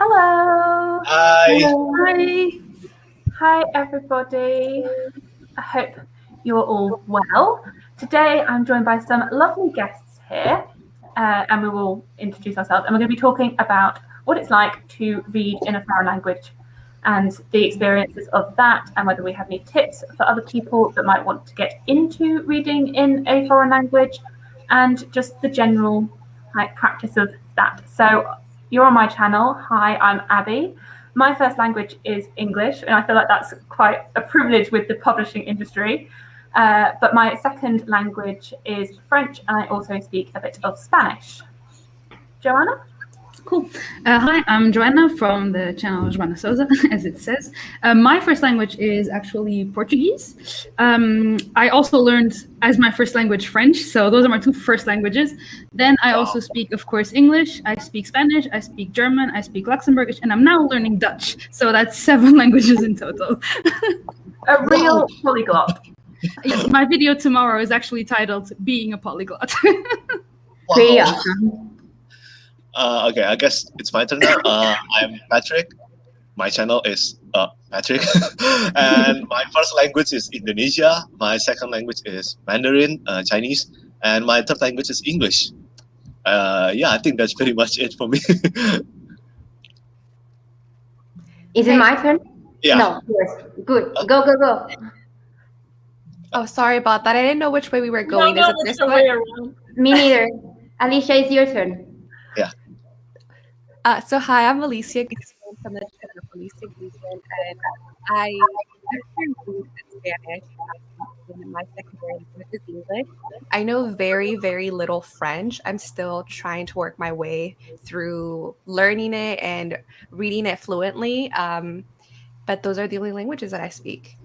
Hello. Hi. Hi. Hi, everybody. I hope you're all well. Today, I'm joined by some lovely guests here, and we will introduce ourselves. And we're going to be talking about what it's like to read in a foreign language and the experiences of that, and whether we have any tips for other people that might want to get into reading in a foreign language, and just the general practice of that. So you're on my channel. Hi, I'm Abby. My first language is English, and I feel like that's quite a privilege with the publishing industry. But my second language is French, and I also speak a bit of Spanish. Joanna? Cool. Hi, I'm Joanna from the channel Joanna Souza, as it says. My first language is actually Portuguese. I also learned as my first language French, so those are my two first languages. Then I also speak, of course, English. I speak Spanish. I speak German. I speak Luxembourgish, and I'm now learning Dutch. So that's 7 languages in total. A real polyglot. Yes, my video tomorrow is actually titled "Being a Polyglot." Pretty awesome. Okay, I guess it's my turn now. I'm Patrick. My channel is Patrick. And my first language is Indonesia. My second language is Mandarin, Chinese. And my third language is English. Yeah, I think that's pretty much it for me. Is it my turn? Yeah. No, yours. Good. Go. Oh, sorry about that. I didn't know which way we were going. No, Is it this way? Me neither. Alicia, it's your turn. Yeah. So hi, I'm Alicia Guzman from the channel Alicia Guzman, and I read Spanish. And my secondary language is English. I know very, very little French. I'm still trying to work my way through learning it and reading it fluently. But those are the only languages that I speak.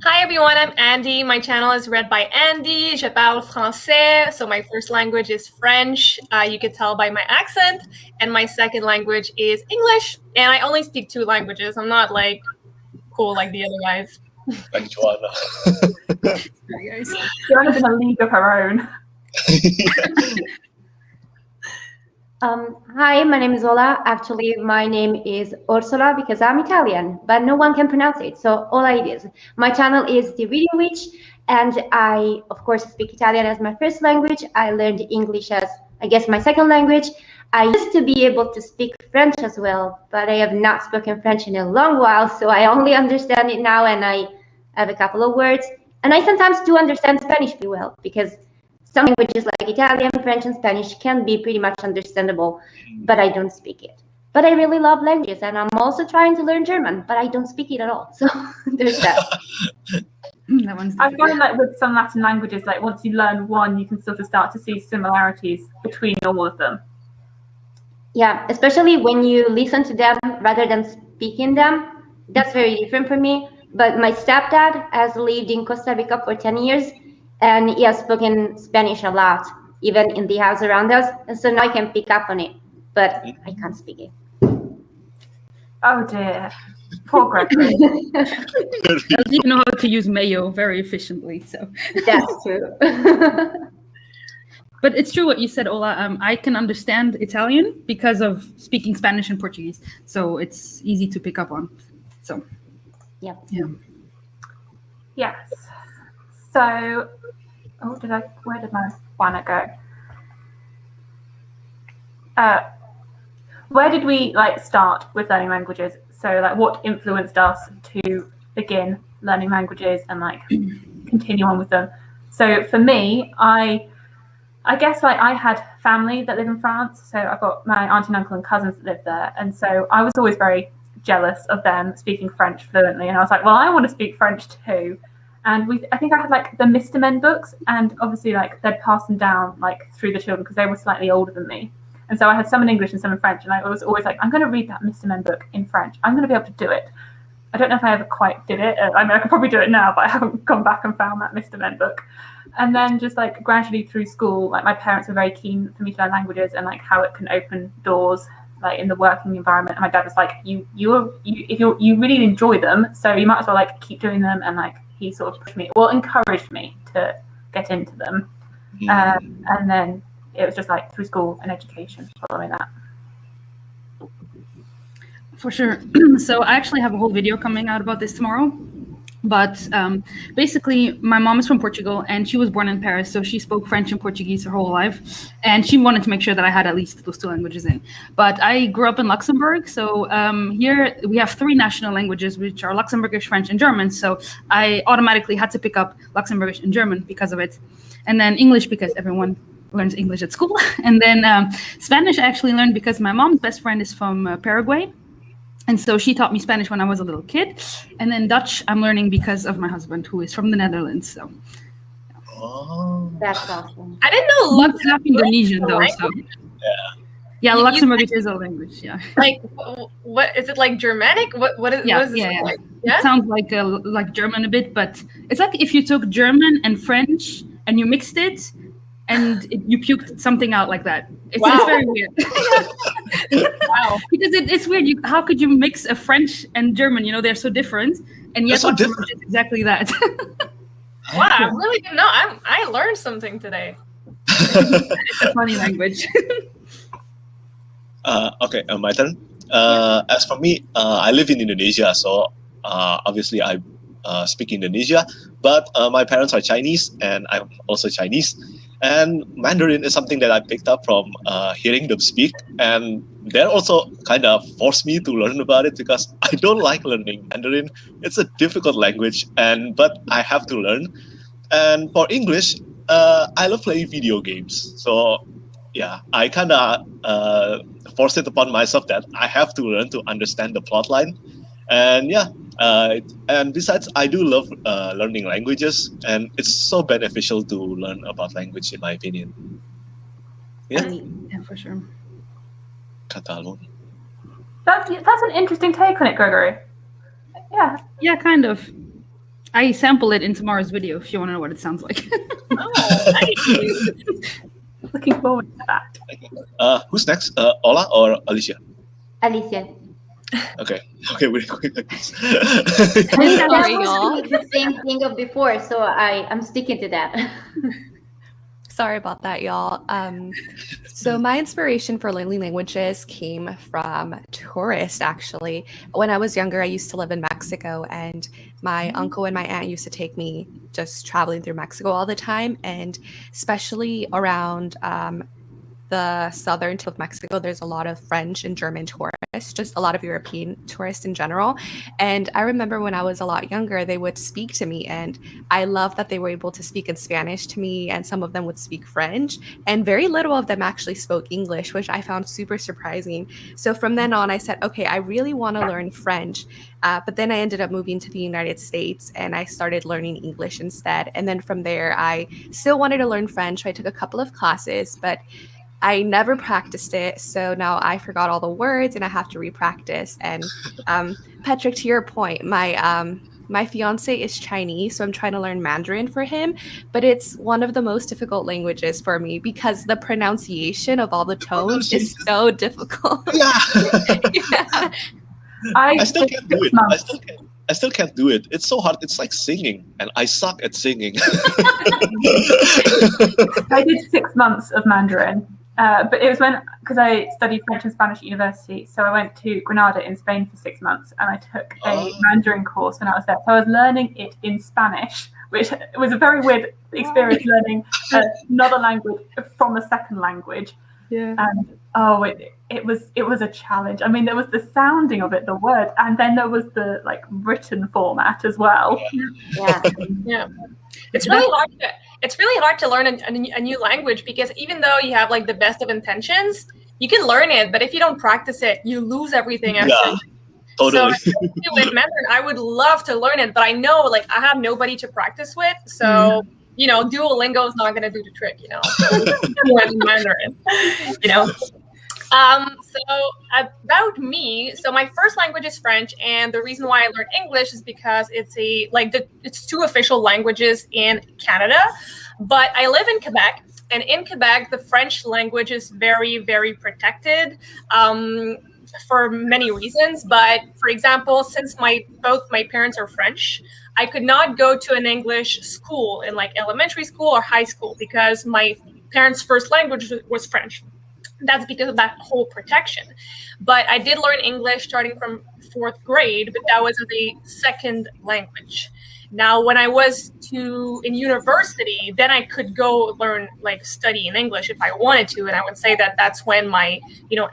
Hi everyone, I'm Andy. My channel is read by Andy. Je parle français, so my first language is French. You can tell by my accent. And my second language is English. And I only speak 2 languages. I'm not like cool like the other guys. Like Joanna. Joanna's in a league of her own. Hi, my name is Ola. Actually, my name is Ursula because I'm Italian, but no one can pronounce it. So Ola it is. My channel is The Reading Witch, and I, of course, speak Italian as my first language. I learned English as, I guess, my second language. I used to be able to speak French as well, but I have not spoken French in a long while, so I only understand it now, and I have a couple of words. And I sometimes do understand Spanish pretty well, because some languages like Italian, French, and Spanish can be pretty much understandable, but I don't speak it. But I really love languages, and I'm also trying to learn German, but I don't speak it at all. So there's that. I find that with some Latin languages, like once you learn one, you can sort of start to see similarities between all of them. Yeah, especially when you listen to them rather than speaking them. That's very different for me. But my stepdad has lived in Costa Rica for 10 years, and he has spoken Spanish a lot, even in the house around us. And so now I can pick up on it, but I can't speak it. Oh dear. Poor Gregory. You know how to use mayo very efficiently, so. That's true. But it's true what you said, Ola. I can understand Italian because of speaking Spanish and Portuguese, so it's easy to pick up on. So, yeah. Yes. So, where did my banner go? Where did we start with learning languages? So what influenced us to begin learning languages and continue on with them? So for me, I guess I had family that live in France. So I've got my auntie and uncle and cousins that live there. And so I was always very jealous of them speaking French fluently. And I was like, well, I want to speak French too. And I think I had the Mr. Men books, and obviously they'd pass them down through the children because they were slightly older than me. And so I had some in English and some in French, and I was always like, I'm going to read that Mr. Men book in French. I'm going to be able to do it. I don't know if I ever quite did it. I mean, I could probably do it now, but I haven't gone back and found that Mr. Men book. And then just gradually through school, my parents were very keen for me to learn languages and how it can open doors in the working environment. And my dad was like, you really enjoy them, so you might as well keep doing them. And he sort of encouraged me to get into them. And then it was just through school and education following that. For sure. So I actually have a whole video coming out about this tomorrow. But basically, my mom is from Portugal, and she was born in Paris, so she spoke French and Portuguese her whole life. And she wanted to make sure that I had at least those two languages in. But I grew up in Luxembourg, so here we have three national languages, which are Luxembourgish, French, and German. So I automatically had to pick up Luxembourgish and German because of it. And then English, because everyone learns English at school. And then Spanish I actually learned because my mom's best friend is from Paraguay. And so she taught me Spanish when I was a little kid. And then Dutch I'm learning because of my husband, who is from the Netherlands. So That's awesome. I didn't know not half Indonesian though. So yeah, You- Luxembourgish is a language. Yeah. Like, what is it like Germanic? What is Yeah, what is this yeah. like? Yeah. It sounds like German a bit, but it's like if you took German and French and you mixed it, and you puked something out like that. It's Wow. very weird. Wow. Because it's weird. How could you mix a French and German? You know, they're so different, and yet They're so Luxembourg is exactly that. Wow. I really didn't know. I learned something today. It's a funny language. Okay, my turn. As for me, I live in Indonesia, so obviously I speak Indonesia, but my parents are Chinese, and I'm also Chinese. And Mandarin is something that I picked up from hearing them speak, and they're also kind of forced me to learn about it because I don't like learning Mandarin. It's a difficult language, but I have to learn. And for English, I love playing video games. So yeah, I kind of forced it upon myself that I have to learn to understand the plot line. And yeah, and besides, I do love learning languages, and it's so beneficial to learn about language, in my opinion. Yeah, Yeah, for sure. Catalan. That's an interesting take on it, Gregory. Yeah. Yeah, kind of. I sample it in tomorrow's video if you want to know what it sounds like. Oh, nice. Looking forward to that. Who's next? Ola or Alicia? Alicia. Okay, we're going like this. That Sorry, was y'all. the same thing of before, so I'm sticking to that. Sorry about that, y'all. So my inspiration for learning languages came from tourists, actually. When I was younger, I used to live in Mexico, and my uncle and my aunt used to take me just traveling through Mexico all the time, and especially around the southern tip of Mexico, there's a lot of French and German tourists, just a lot of European tourists in general. And I remember when I was a lot younger, they would speak to me, and I loved that they were able to speak in Spanish to me, and some of them would speak French, and very little of them actually spoke English, which I found super surprising. So from then on, I said, okay, I really want to learn French. But then I ended up moving to the United States, and I started learning English instead. And then from there, I still wanted to learn French. So I took a couple of classes, but I never practiced it, so now I forgot all the words and I have to re-practice. And Patrick, to your point, my fiance is Chinese, so I'm trying to learn Mandarin for him, but it's one of the most difficult languages for me because the pronunciation of all the tones is so difficult. Yeah. Yeah. I still can't do it. I months. still can't do it. It's so hard. It's like singing, and I suck at singing. I did 6 months of Mandarin, but it was because I studied French and Spanish at university. So I went to Granada in Spain for 6 months, and I took a Mandarin course when I was there. So I was learning it in Spanish, which was a very weird experience learning another language from a second language. Yeah. And it was a challenge. I mean, there was the sounding of it, the words, and then there was the written format as well. Yeah. Yeah. It's really hard to learn a new language because even though you have the best of intentions, you can learn it, but if you don't practice it, you lose everything. Yeah, totally. So with Mandarin, I would love to learn it, but I know I have nobody to practice with. So Duolingo is not going to do the trick. With Mandarin. So about me, so my first language is French, and the reason why I learned English is because it's it's 2 official languages in Canada, but I live in Quebec, and in Quebec, the French language is very, very protected for many reasons. But for example, since both my parents are French, I could not go to an English school in elementary school or high school because my parents' first language was French. that's because of that whole protection. But I did learn English starting from 4th grade, but that was as a second language. Now, when I was in university, then I could go learn, like, study in English if I wanted to, and I would say that that's when my,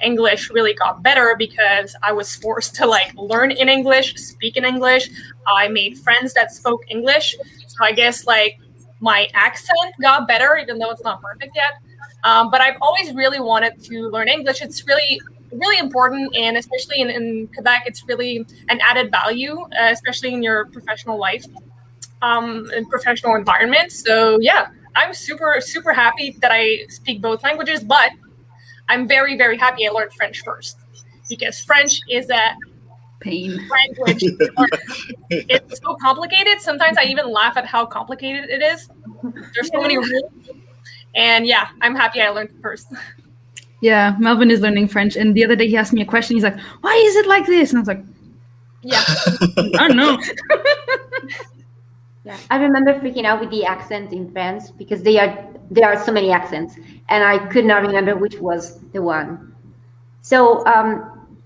English really got better, because I was forced to, like, learn in English, speak in English. I made friends that spoke English, so I guess, like, my accent got better, even though it's not perfect yet. But I've always really wanted to learn English. It's really, really important, and especially in Quebec, it's really an added value, especially in your professional life, in professional environment. So yeah, I'm super, super happy that I speak both languages, but I'm very, very happy I learned French first, because French is a pain language. It's so complicated. Sometimes I even laugh at how complicated it is. There's so many rules. And yeah, I'm happy I learned it first. Yeah, Melvin is learning French, and the other day he asked me a question. He's like, "Why is it like this?" And I was like, "Yeah, I don't know." Yeah, I remember freaking out with the accent in France, because there are so many accents, and I could not remember which was the one. So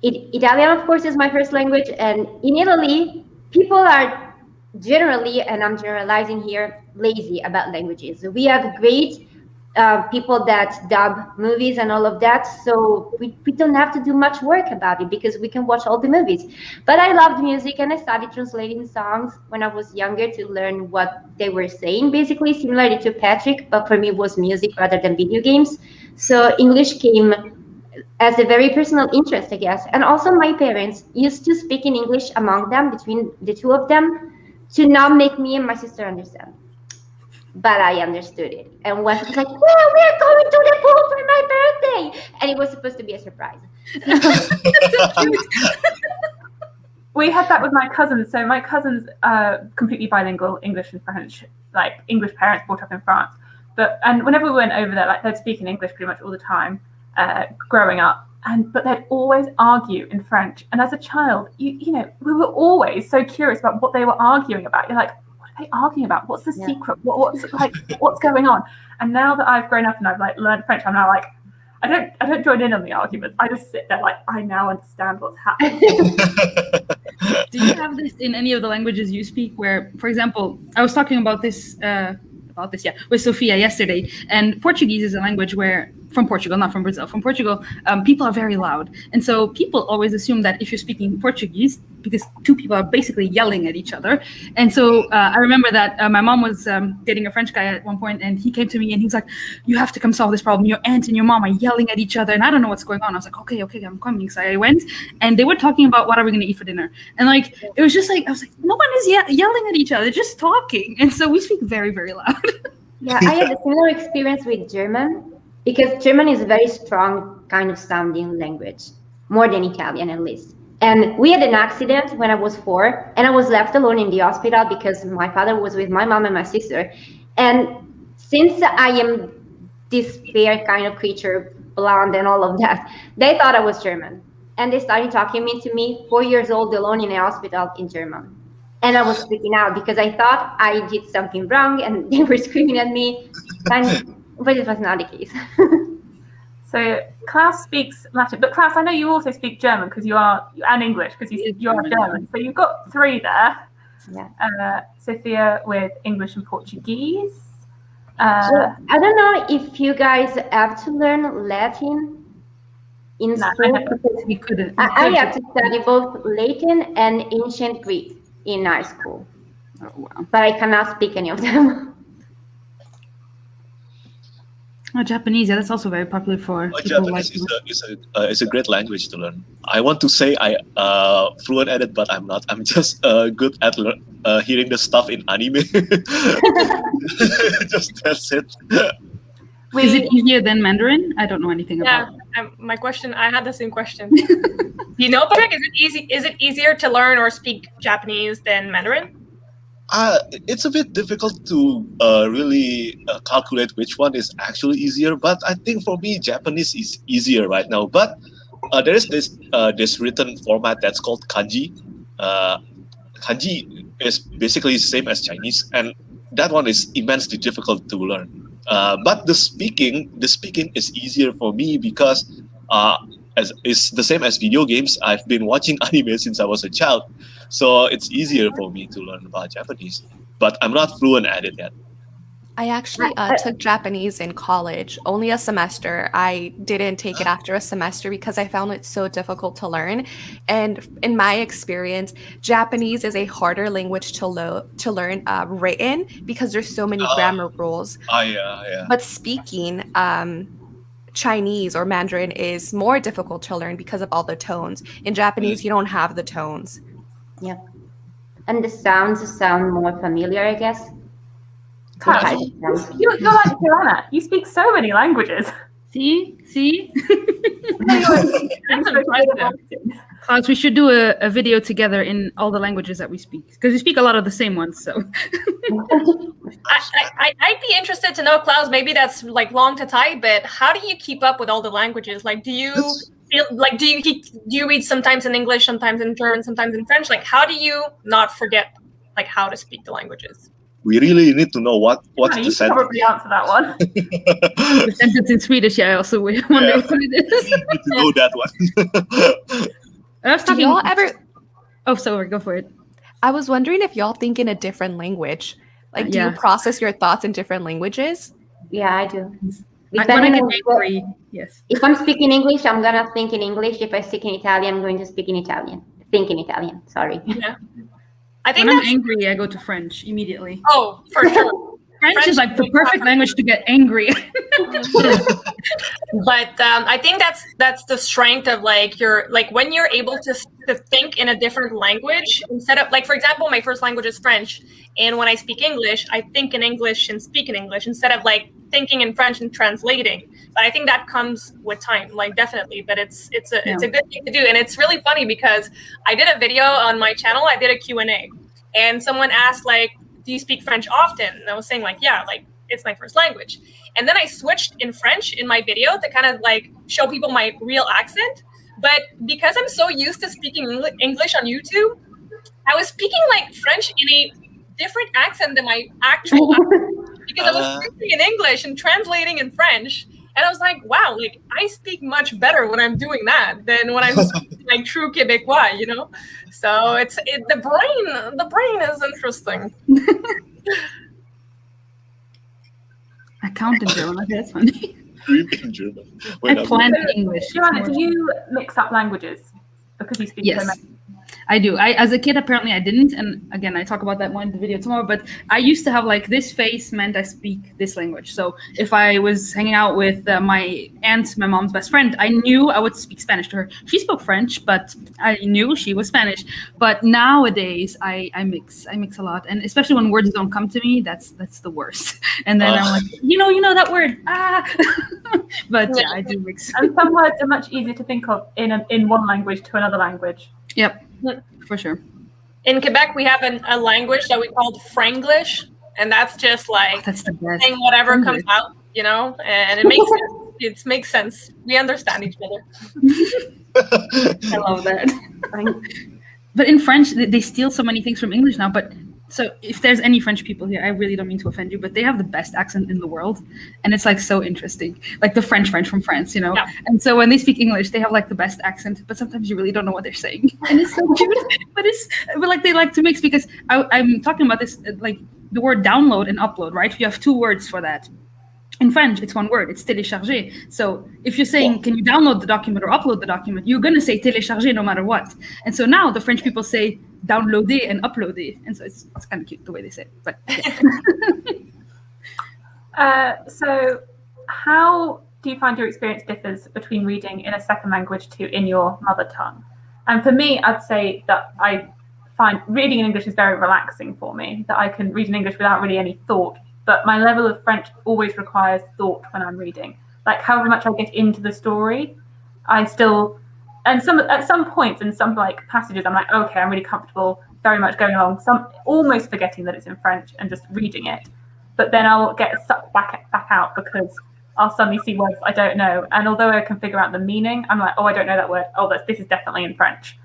Italian, of course, is my first language, and in Italy, people are generally, and I'm generalizing here, lazy about languages. We have great people that dub movies and all of that, so we don't have to do much work about it, because we can watch all the movies. But I loved music, and I started translating songs when I was younger to learn what they were saying, basically similarly to Patrick, but for me it was music rather than video games. So English came as a very personal interest, I guess. And also my parents used to speak in English among them, between the two of them, to not make me and my sister understand. But I understood it. And once it was like, "Well, we're going to the pool for my birthday." And it was supposed to be a surprise. We had that with my cousins. So my cousins are completely bilingual, English and French, like English parents brought up in France. And whenever we went over there, like, they'd speak in English pretty much all the time growing up. But they'd always argue in French. And as a child, you know, we were always so curious about what they were arguing about. You're like, what are they arguing about? What's the secret? What's going on? And now that I've grown up and I've, like, learned French, I'm now like, I don't join in on the arguments. I just sit there like, I now understand what's happening. Do you have this in any of the languages you speak? Where, for example, I was talking about this with Sophia yesterday, and Portuguese is a language where, from Portugal, not from Brazil, from Portugal, people are very loud, and so people always assume that if you're speaking Portuguese, because two people are basically yelling at each other. And so I remember that my mom was dating a French guy at one point, and he came to me and he's like, "You have to come solve this problem. Your aunt and your mom are yelling at each other, and I don't know what's going on." I was like, okay, I'm coming. So I went, and they were talking about what are we going to eat for dinner. And, like, it was just like, I was like, no one is yelling at each other, they're just talking. And so we speak very, very loud. Yeah, I had a similar experience with German, because German is a very strong kind of sounding language, more than Italian at least. And we had an accident when I was 4, and I was left alone in the hospital because my father was with my mom and my sister. And since I am this fair kind of creature, blonde and all of that, they thought I was German. And they started talking to me, 4 years old, alone in a hospital in German. And I was freaking out because I thought I did something wrong, and they were screaming at me. But it was not the case. So Klaus speaks Latin, but Klaus, I know you also speak German and English because you are German. So you've got 3 there. Yeah. Sophia with English and Portuguese. So I don't know if you guys have to learn Latin in school. I have to study both Latin and ancient Greek in high school. Oh, wow. But I cannot speak any of them. Japanese, that's also very popular for people. Japanese is a great language to learn. I want to say I fluent at it, but I'm not. I'm just good at hearing the stuff in anime. Just that's it. Is it easier than Mandarin? I don't know anything about it. I had the same question. You know, Patrick, is it easier to learn or speak Japanese than Mandarin? It's a bit difficult to really calculate which one is actually easier, but I think for me Japanese is easier right now. But there is this written format that's called kanji. Kanji is basically the same as Chinese, and that one is immensely difficult to learn. But the speaking is easier for me because as it's the same as video games. I've been watching anime since I was a child, so it's easier for me to learn about Japanese. But I'm not fluent at it yet. I actually took Japanese in college, only a semester. I didn't take it after a semester because I found it so difficult to learn. And in my experience, Japanese is a harder language to learn written because there's so many grammar rules. Yeah. But speaking, Chinese or Mandarin is more difficult to learn because of all the tones. In Japanese, you don't have the tones. Yeah. And the sounds sound more familiar, I guess. Kat, you're like Joanna. You speak so many languages. See? That's impressive. Klaus, we should do a video together in all the languages that we speak, because we speak a lot of the same ones. So I'd be interested to know, Klaus. Maybe that's like long to type, but how do you keep up with all the languages? Like, do you feel like do you read sometimes in English, sometimes in German, sometimes in French? Like, how do you not forget like how to speak the languages? We really need to know what's the sentence. You probably answer that one. The sentence in Swedish, I also wonder what it is. Need to know that one. I was Do talking. y'all ever? Oh, sorry, go for it. I was wondering if y'all think in a different language. Like, do you process your thoughts in different languages? Yeah, I do. When I get angry, yes. If I'm speaking English, I'm gonna think in English. If I speak in Italian, I'm going to speak in Italian. Think in Italian. Sorry. Yeah. I think when I'm angry, I go to French immediately. Oh, for sure. French is like the perfect language to get angry. But I think that's the strength of like when you're able to think in a different language instead of like, for example, my first language is French, and when I speak English, I think in English and speak in English instead of like thinking in French and translating. But I think that comes with time, like definitely. But it's a good thing to do, and it's really funny because I did a video on my channel. I did a Q&A, and someone asked like, do you speak French often? And I was saying like, yeah, like it's my first language. And then I switched in French in my video to kind of like show people my real accent. But because I'm so used to speaking English on YouTube, I was speaking like French in a different accent than my actual accent because I was speaking in English and translating in French. And I was like, wow, like I speak much better when I'm doing that than when I'm speaking like true Quebecois, you know? So the brain is interesting. I count in German. Okay, that's funny. In German. I plan in English. Joanna, do you mix up languages because you speak so many? I do. As a kid, apparently I didn't. And again, I talk about that more in the video tomorrow. But I used to have like this face meant I speak this language. So if I was hanging out with my aunt, my mom's best friend, I knew I would speak Spanish to her. She spoke French, but I knew she was Spanish. But nowadays, I mix a lot. And especially when words don't come to me, that's the worst. And then I'm like, you know that word. But yeah, I do mix. And some words are much easier to think of in one language to another language. Yep, for sure. In Quebec, we have a language that we called Franglish, and that's just like that's the best. Saying whatever comes out, you know, and it makes sense. It makes sense. We understand each other. I love that. But in French, they steal so many things from English now. But so if there's any French people here, I really don't mean to offend you, but they have the best accent in the world. And it's like so interesting. Like the French from France, you know? Yeah. And so when they speak English, they have like the best accent, but sometimes you really don't know what they're saying. And it's so cute. But like they like to mix because I'm talking about this, like the word download and upload, right? You have two words for that. In French, it's one word. It's télécharger. So if you're saying, can you download the document or upload the document, you're going to say télécharger no matter what. And so now the French people say downloader and uploader. And so it's kind of cute the way they say it. But yeah. So how do you find your experience differs between reading in a second language to in your mother tongue? And for me, I'd say that I find reading in English is very relaxing for me, that I can read in English without really any thought. But my level of French always requires thought when I'm reading. Like however much I get into the story, I still, and at some points in some like passages, I'm like, okay, I'm really comfortable, very much going along, some almost forgetting that it's in French and just reading it. But then I'll get sucked back out because I'll suddenly see words I don't know. And although I can figure out the meaning, I'm like, oh, I don't know that word. Oh, this is definitely in French.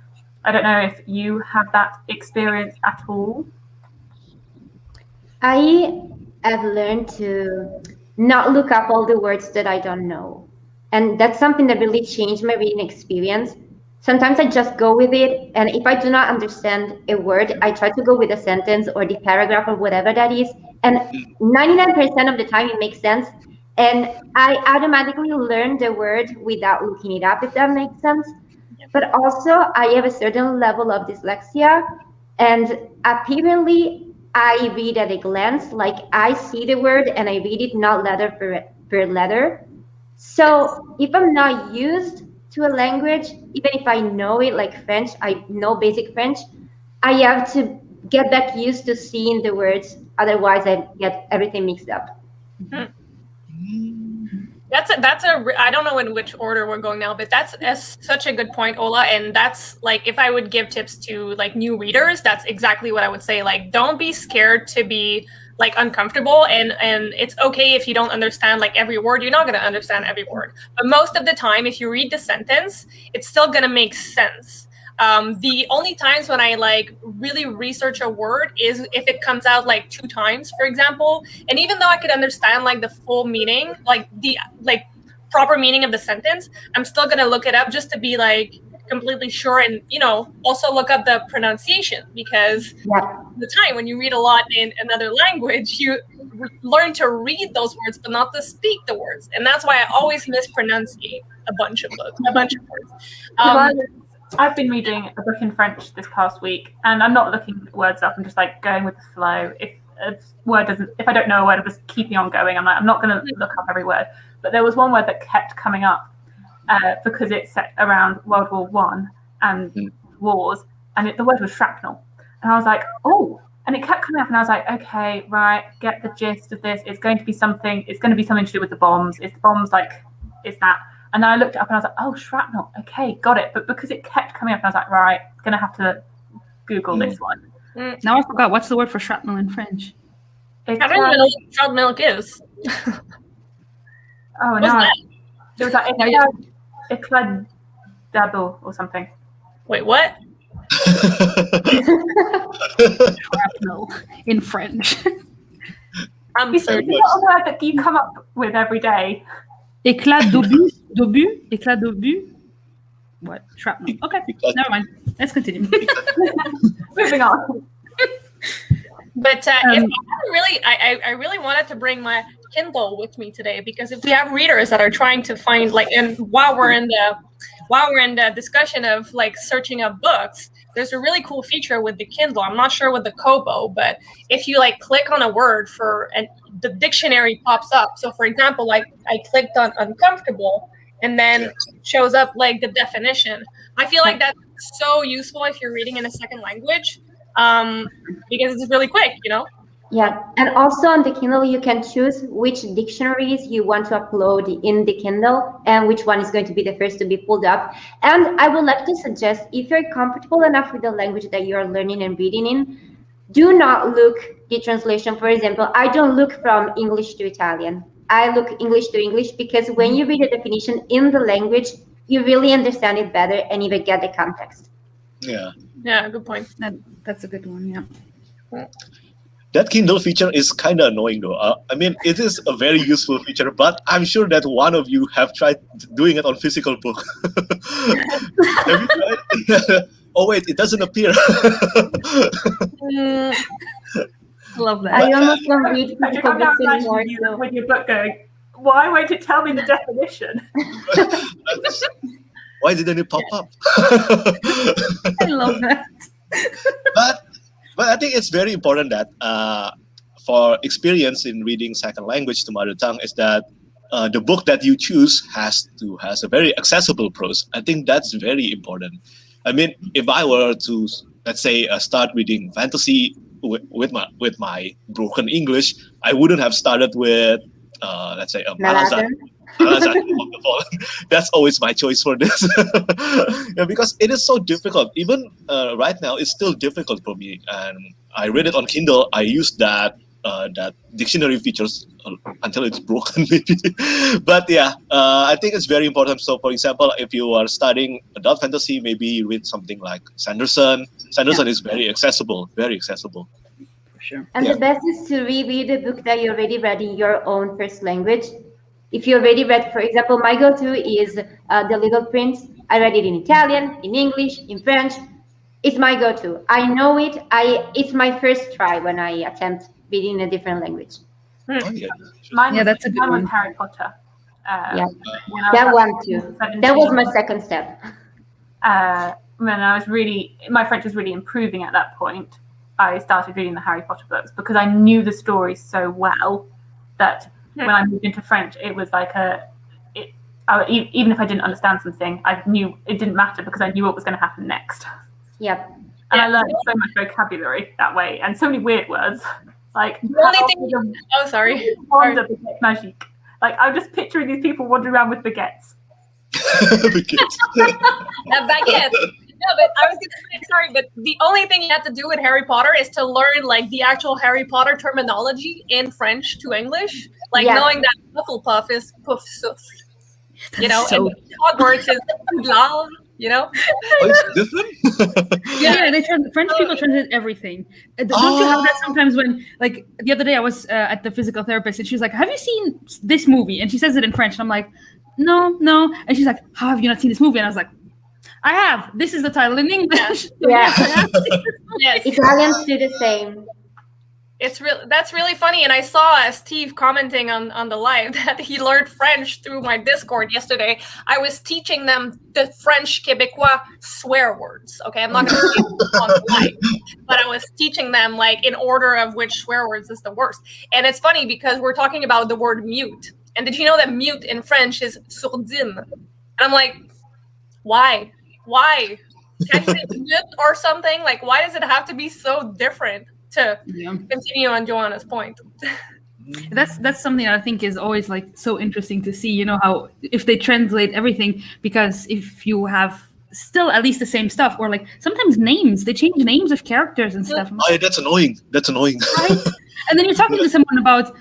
I don't know if you have that experience at all. I've learned to not look up all the words that I don't know. And that's something that really changed my reading experience. Sometimes I just go with it, and if I do not understand a word, I try to go with a sentence or the paragraph or whatever that is. And 99% of the time it makes sense. And I automatically learn the word without looking it up, if that makes sense. But also, I have a certain level of dyslexia, and apparently, I read at a glance. Like I see the word and I read it not letter per letter. So if I'm not used to a language, even if I know it, like French, I know basic French, I have to get back used to seeing the words. Otherwise, I get everything mixed up. I don't know in which order we're going now, but that's such a good point, Ola. And that's like, if I would give tips to like new readers, that's exactly what I would say. Like, don't be scared to be like uncomfortable, and it's okay if you don't understand like every word. You're not going to understand every word, but most of the time, if you read the sentence, it's still going to make sense. The only times when I like really research a word is if it comes out like 2 times, for example. And even though I could understand like the full meaning, like the like proper meaning of the sentence, I'm still gonna look it up just to be like completely sure, and also look up the pronunciation, because the time when you read a lot in another language, you learn to read those words but not to speak the words, and that's why I always mispronunciate a bunch of words. I've been reading a book in French this past week, and I'm not looking words up. I'm just like going with the flow. If I don't know a word, I'm just keeping on going. I'm not going to look up every word. But there was one word that kept coming up because it's set around World War One and wars, and the word was shrapnel. And I was like, oh, and it kept coming up, and I was like, okay, right, get the gist of this. It's going to be something. It's going to be something to do with the bombs. It's the bombs, like, it's that. And then I looked it up and I was like, oh, shrapnel. Okay, got it. But because it kept coming up, I was like, right, going to have to Google this one. Now I forgot. What's the word for shrapnel in French? I don't even know what shrapnel is. Oh, no. It was like éclat d'abo or something. Wait, what? Shrapnel in French. It's not a word that you come up with every day. Éclat d'obus. What? Shrapnel. Okay, never mind. Let's continue. Moving on. But I really wanted to bring my Kindle with me today, because if we have readers that are trying to find and while we're in the discussion of like searching up books, there's a really cool feature with the Kindle. I'm not sure with the Kobo, but if you like click on a word the dictionary pops up. So for example, like I clicked on uncomfortable, and then it shows up like the definition. I feel like that's so useful if you're reading in a second language, because it's really quick, Yeah, and also on the Kindle, you can choose which dictionaries you want to upload in the Kindle and which one is going to be the first to be pulled up. And I would like to suggest, if you're comfortable enough with the language that you're learning and reading in, do not look the translation. For example, I don't look from English to Italian. I look English to English, because when you read a definition in the language, you really understand it better and even get the context. Yeah, good point. That's a good one, yeah. That Kindle feature is kind of annoying though. I mean, it is a very useful feature, but I'm sure that one of you have tried doing it on physical book. Have you tried? Oh wait, it doesn't appear. Love that. I almost don't read physical books anymore. With your book going, why won't it tell me the definition? Why didn't it pop up? I love that. But I think it's very important that for experience in reading second language to mother tongue is that the book that you choose has a very accessible prose. I think that's very important. I mean, if I were to, let's say, start reading fantasy with my broken English, I wouldn't have started with, let's say, a Malazan. That's always my choice for this. Because it is so difficult. Even right now, it's still difficult for me. And I read it on Kindle. I use that dictionary features until it's broken, maybe. But yeah, I think it's very important. So, for example, if you are studying adult fantasy, maybe you read something like Sanderson. Sanderson is very accessible, very accessible. sure. And the best is to reread a book that you already read in your own first language. If you already read, for example, my go-to is The Little Prince. I read it in Italian, in English, in French. It's my go-to. I know it. It's my first try when I attempt reading in a different language. Oh, yeah. That's a good mine one. was Harry Potter. Yeah, when I was that about one too. 17. That was my second step. When I was my French was really improving at that point. I started reading the Harry Potter books because I knew the story so well that when I moved into French, it was like even if I didn't understand something, I knew it didn't matter because I knew what was going to happen next. Yep. And I learned so much vocabulary that way and so many weird words. Like the only thing. Oh, sorry. Magique. Like I'm just picturing these people wandering around with baguettes. Baguettes. That baguette. No, but I was going to say, sorry, but the only thing you have to do with Harry Potter is to learn like the actual Harry Potter terminology in French to English, like knowing that Hufflepuff is Puff Souffle, you know, and Hogwarts is Poudlard, you know. Oh, it's different. French people translate everything. Don't you have that sometimes when, like, the other day I was at the physical therapist and she was like, "Have you seen this movie?" And she says it in French, and I'm like, "No." And she's like, "How have you not seen this movie?" And I was like, I have. This is the title in English. Yeah. Yes. Italians do the same. That's really funny. And I saw Steve commenting on the live that he learned French through my Discord yesterday. I was teaching them the French Québécois swear words. Okay, I'm not going to say it on the live, but I was teaching them like in order of which swear words is the worst. And it's funny because we're talking about the word mute. And did you know that mute in French is sourdine? And I'm like, why? Can't you say mute or something? Like, why does it have to be so different to continue on Joanna's point? That's something that I think is always like so interesting to see, you know, how if they translate everything, because if you have still at least the same stuff, or like sometimes names, they change names of characters and stuff. Oh, yeah, that's annoying. Right? And then you're talking to someone about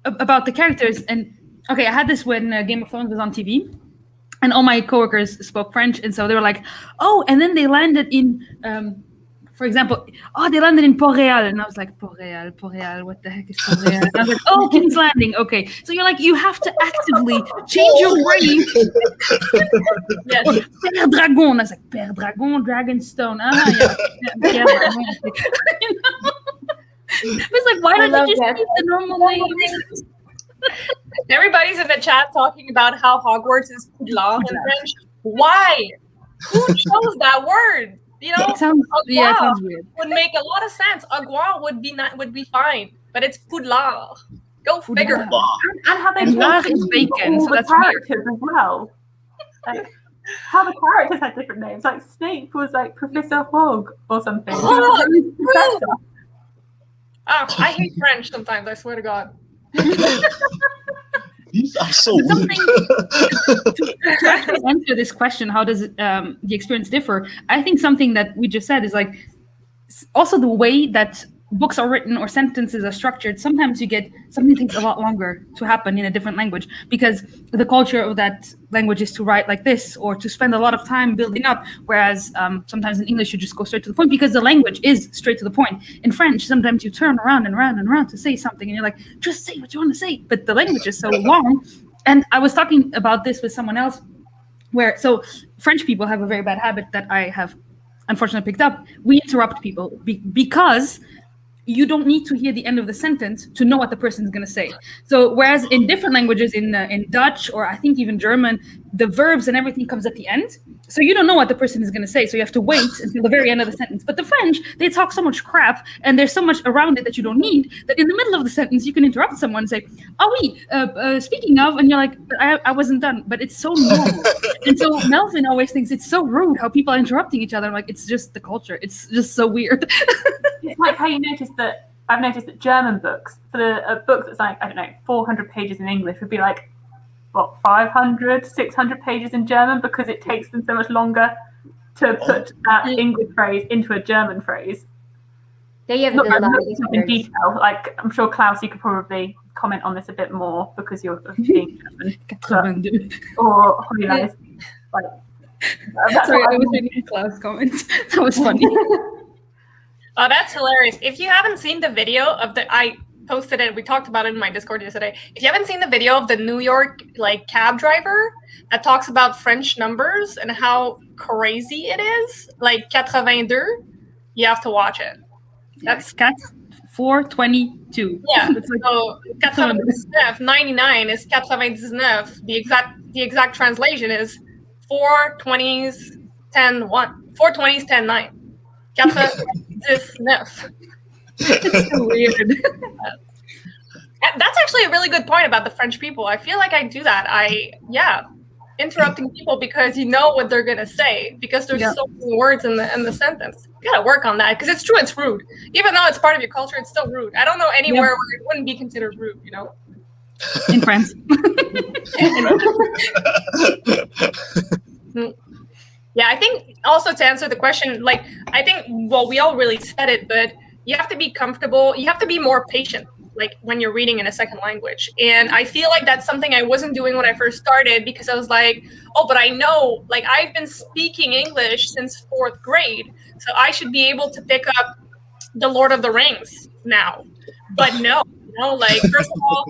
the characters, and okay, I had this when Game of Thrones was on TV. And all my coworkers spoke French, and so they were like, "Oh!" And then they landed in, for example, they landed in Port-Réal, and I was like, "Port-Réal, what the heck is Port-Réal?" And I was like, "Oh, King's Landing, okay." So you're like, you have to actively change your brain. Yes, Père Dragon. And I was like, Père Dragon, Dragonstone. Père Dragon. You know? It's like, why don't you just use the normal names? Everybody's in the chat talking about how Hogwarts is Poudlard in French. Why? Who chose that word? You know, it sounds weird. Would make a lot of sense. Agua would be fine, but it's Poudlard. Go figure. And how they is bacon, so that's characters as well. Like how the characters had different names. Like Snape was like Professor Hogg or something. I hate French sometimes. I swear to God. These are so weird. To actually answer this question, how does the experience differ? I think something that we just said is like also the way that books are written or sentences are structured. Sometimes you get something takes a lot longer to happen in a different language because the culture of that language is to write like this or to spend a lot of time building up. Whereas sometimes in English you just go straight to the point because the language is straight to the point. In French, sometimes you turn around and around and around to say something and you're like, just say what you want to say. But the language is so long. And I was talking about this with someone else so French people have a very bad habit that I have unfortunately picked up. We interrupt people because you don't need to hear the end of the sentence to know what the person is going to say. So whereas in different languages, in Dutch or I think even German, the verbs and everything comes at the end. So you don't know what the person is going to say. So you have to wait until the very end of the sentence. But the French, they talk so much crap and there's so much around it that you don't need that in the middle of the sentence, you can interrupt someone and say, "Oh, oui, speaking of," and you're like, I wasn't done. But it's so normal. And so Melvin always thinks it's so rude how people are interrupting each other. I'm like, it's just the culture. It's just so weird. It's like how I've noticed that German books, for a book that's like, I don't know, 400 pages in English would be like, 500, 600 pages in German because it takes them so much longer to put that English phrase into a German phrase. They have Not in detail. Like, I'm sure, Klaus, you could probably comment on this a bit more because you're being German. Or Julian. Sorry, I was reading Klaus' comments. That was funny. Oh, that's hilarious. If you haven't seen the video of I posted it, we talked about it in my Discord yesterday. If you haven't seen the video of the New York cab driver that talks about French numbers and how crazy it is, like 82, you have to watch it. That's 422. Yeah. So 99 is 99. The exact translation is 420s 10 1. 420s 10 9. 99. It's so weird. That's actually a really good point about the French people. I feel like I do that. Interrupting people because you know what they're gonna say because there's so many words in the sentence. You gotta work on that because it's true. It's rude. Even though it's part of your culture, it's still rude. I don't know anywhere where it wouldn't be considered rude. You know. In France. Yeah, I think also to answer the question, I think, we all really said it, but you have to be comfortable. You have to be more patient, when you're reading in a second language. And I feel like that's something I wasn't doing when I first started because I was like, oh, but I know, I've been speaking English since 4th grade, so I should be able to pick up The Lord of the Rings now. But no. First of all,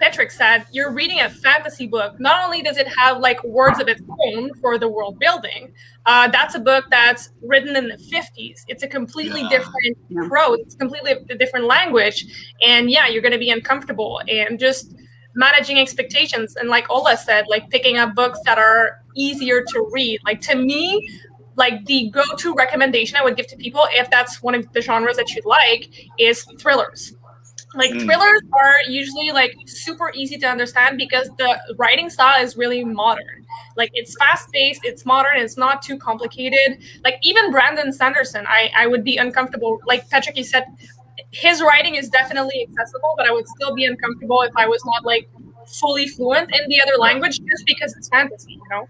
Patrick said, you're reading a fantasy book. Not only does it have words of its own for the world building, that's a book that's written in the 50s. It's a completely different prose. It's completely a different language. And you're going to be uncomfortable and just managing expectations. And like Ola said, picking up books that are easier to read. To me, the go-to recommendation I would give to people, if that's one of the genres that you'd like, is thrillers. Thrillers are usually super easy to understand because the writing style is really modern. It's fast-paced, it's modern, it's not too complicated. Even Brandon Sanderson, I would be uncomfortable. Like Patrick, you said, his writing is definitely accessible, but I would still be uncomfortable if I was not fully fluent in the other language just because it's fantasy, you know?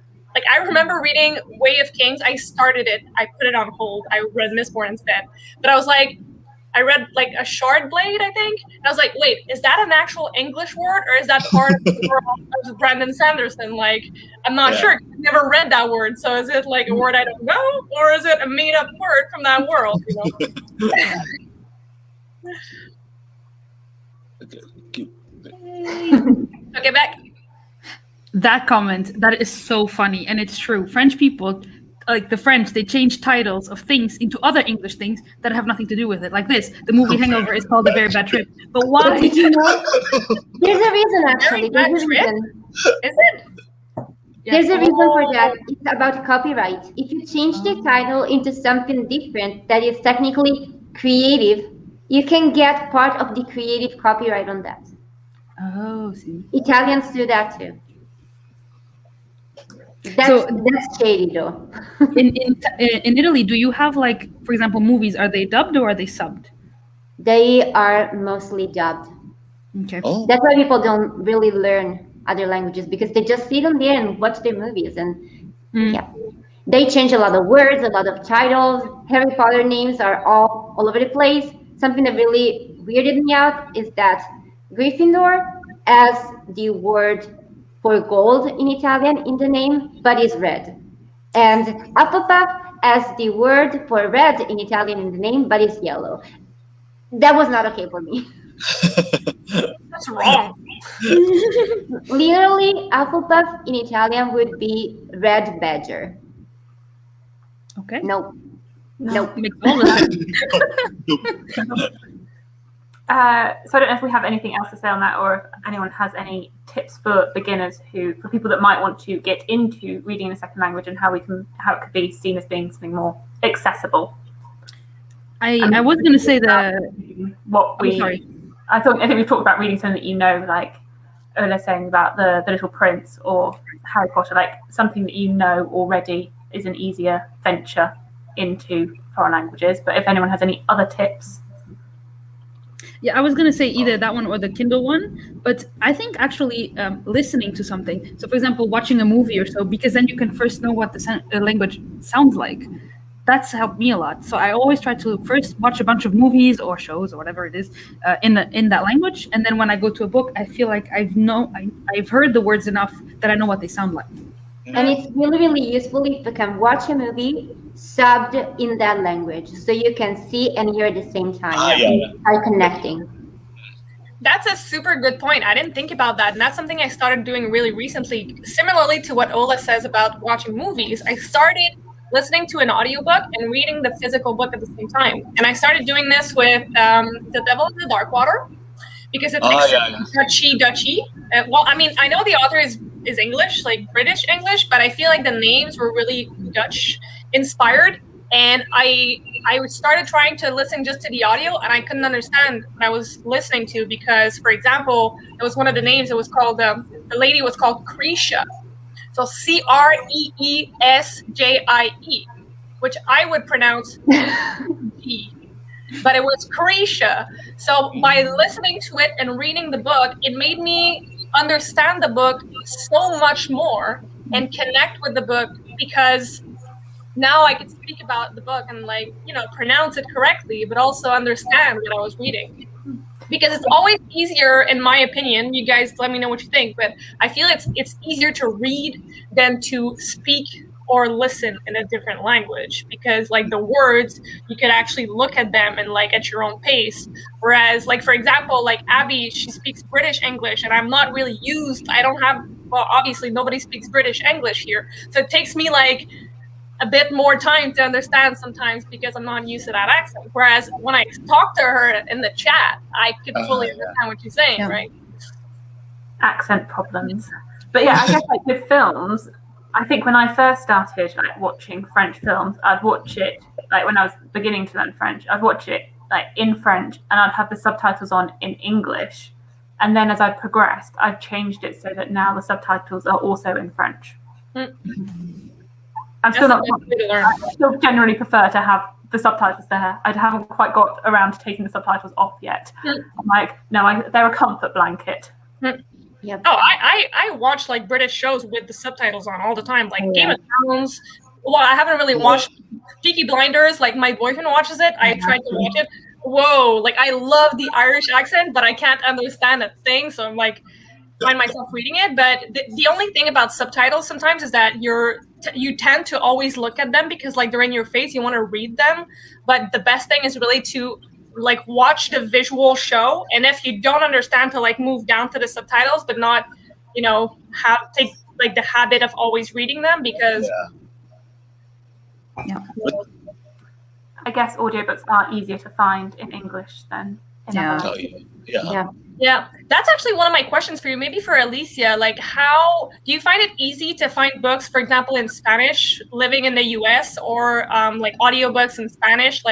I remember reading Way of Kings. I started it. I put it on hold. I read Mistborn instead. But I was I read a shard blade, I think. And I was wait, is that an actual English word or is that part of the world of Brandon Sanderson? I'm not sure. I've never read that word. So is it a word I don't know? Or is it a made up word from that world? You know? Okay, back. That comment, that is so funny. And it's true. French people, the French, they change titles of things into other English things that have nothing to do with it. Like this, the movie Hangover is called A Very Bad Trip. But why? Did you know? There's a reason, actually. There's a reason. Is it? There's a reason for that. It's about copyright. If you change the title into something different that is technically creative, you can get part of the creative copyright on that. Oh, see. Italians do that too. That's shady, though. in Italy, do you have for example, movies? Are they dubbed or are they subbed? They are mostly dubbed. Okay. Oh. That's why people don't really learn other languages because they just sit on there and watch their movies and they change a lot of words, a lot of titles. Harry Potter names are all over the place. Something that really weirded me out is that Gryffindor has the word for gold in Italian in the name, but is red. And Hufflepuff has the word for red in Italian in the name, but is yellow. That was not okay for me. That's wrong. Literally, Hufflepuff in Italian would be red badger. Okay. Nope. So I don't know if we have anything else to say on that, or if anyone has any tips for beginners for people that might want to get into reading in a second language and how it could be seen as being something more accessible. I was going to say I think we talked about reading something that like Ola saying about the Little Prince or Harry Potter, something that you know already is an easier venture into foreign languages. But if anyone has any other tips. Yeah, I was going to say either that one or the Kindle one, but I think actually listening to something. So, for example, watching a movie or so, because then you can first know what the language sounds like. That's helped me a lot. So I always try to first watch a bunch of movies or shows or whatever it is in that language, and then when I go to a book, I feel like I've heard the words enough that I know what they sound like. And it's really, really useful if you can watch a movie subbed in that language, so you can see and hear at the same time. Are connecting. That's a super good point. I didn't think about that. And that's something I started doing really recently. Similarly to what Ola says about watching movies, I started listening to an audiobook and reading the physical book at the same time. And I started doing this with The Devil in the Dark Water, because it's Dutchy. Well, I mean, I know the author is English, like British English, but I feel like the names were really Dutch inspired. And I started trying to listen just to the audio, and I couldn't understand what I was listening to because, for example, it was one of the names. It was called the lady was called Creesha, so Creesjie, which I would pronounce E, but it was Creesha. So by listening to it and reading the book, it made me understand the book so much more and connect with the book because now I can speak about the book and pronounce it correctly, but also understand what I was reading. Because it's always easier, in my opinion, you guys let me know what you think, but I feel it's easier to read than to speak or listen in a different language, because the words, you could actually look at them and at your own pace. Whereas for example, Abby, she speaks British English and I'm not really I don't have, well, obviously nobody speaks British English here. So it takes me a bit more time to understand sometimes because I'm not used to that accent. Whereas when I talk to her in the chat, I could fully understand what she's saying, right? Accent problems. But yeah, I guess with films, I think when I first started watching French films, I'd watch it when I was beginning to learn French, I'd watch it in French and I'd have the subtitles on in English. And then as I progressed, I've changed it so that now the subtitles are also in French. I still generally prefer to have the subtitles there. I haven't quite got around to taking the subtitles off yet. I'm no, they're a comfort blanket. Yep. Oh, I watch British shows with the subtitles on all the time, Game of Thrones. Well, I haven't really watched Peaky Blinders. My boyfriend watches it. I tried to watch it. Whoa, I love the Irish accent, but I can't understand a thing. So I'm find myself reading it. But the only thing about subtitles sometimes is that you tend to always look at them because they're in your face, you want to read them. But the best thing is really to watch the visual show, and if you don't understand, to move down to the subtitles, but not take the habit of always reading them, because I guess audiobooks are easier to find in English than in other. Yeah, that's actually one of my questions for you. Maybe for Alicia, how do you find it easy to find books, for example, in Spanish, living in the US, or audiobooks in Spanish?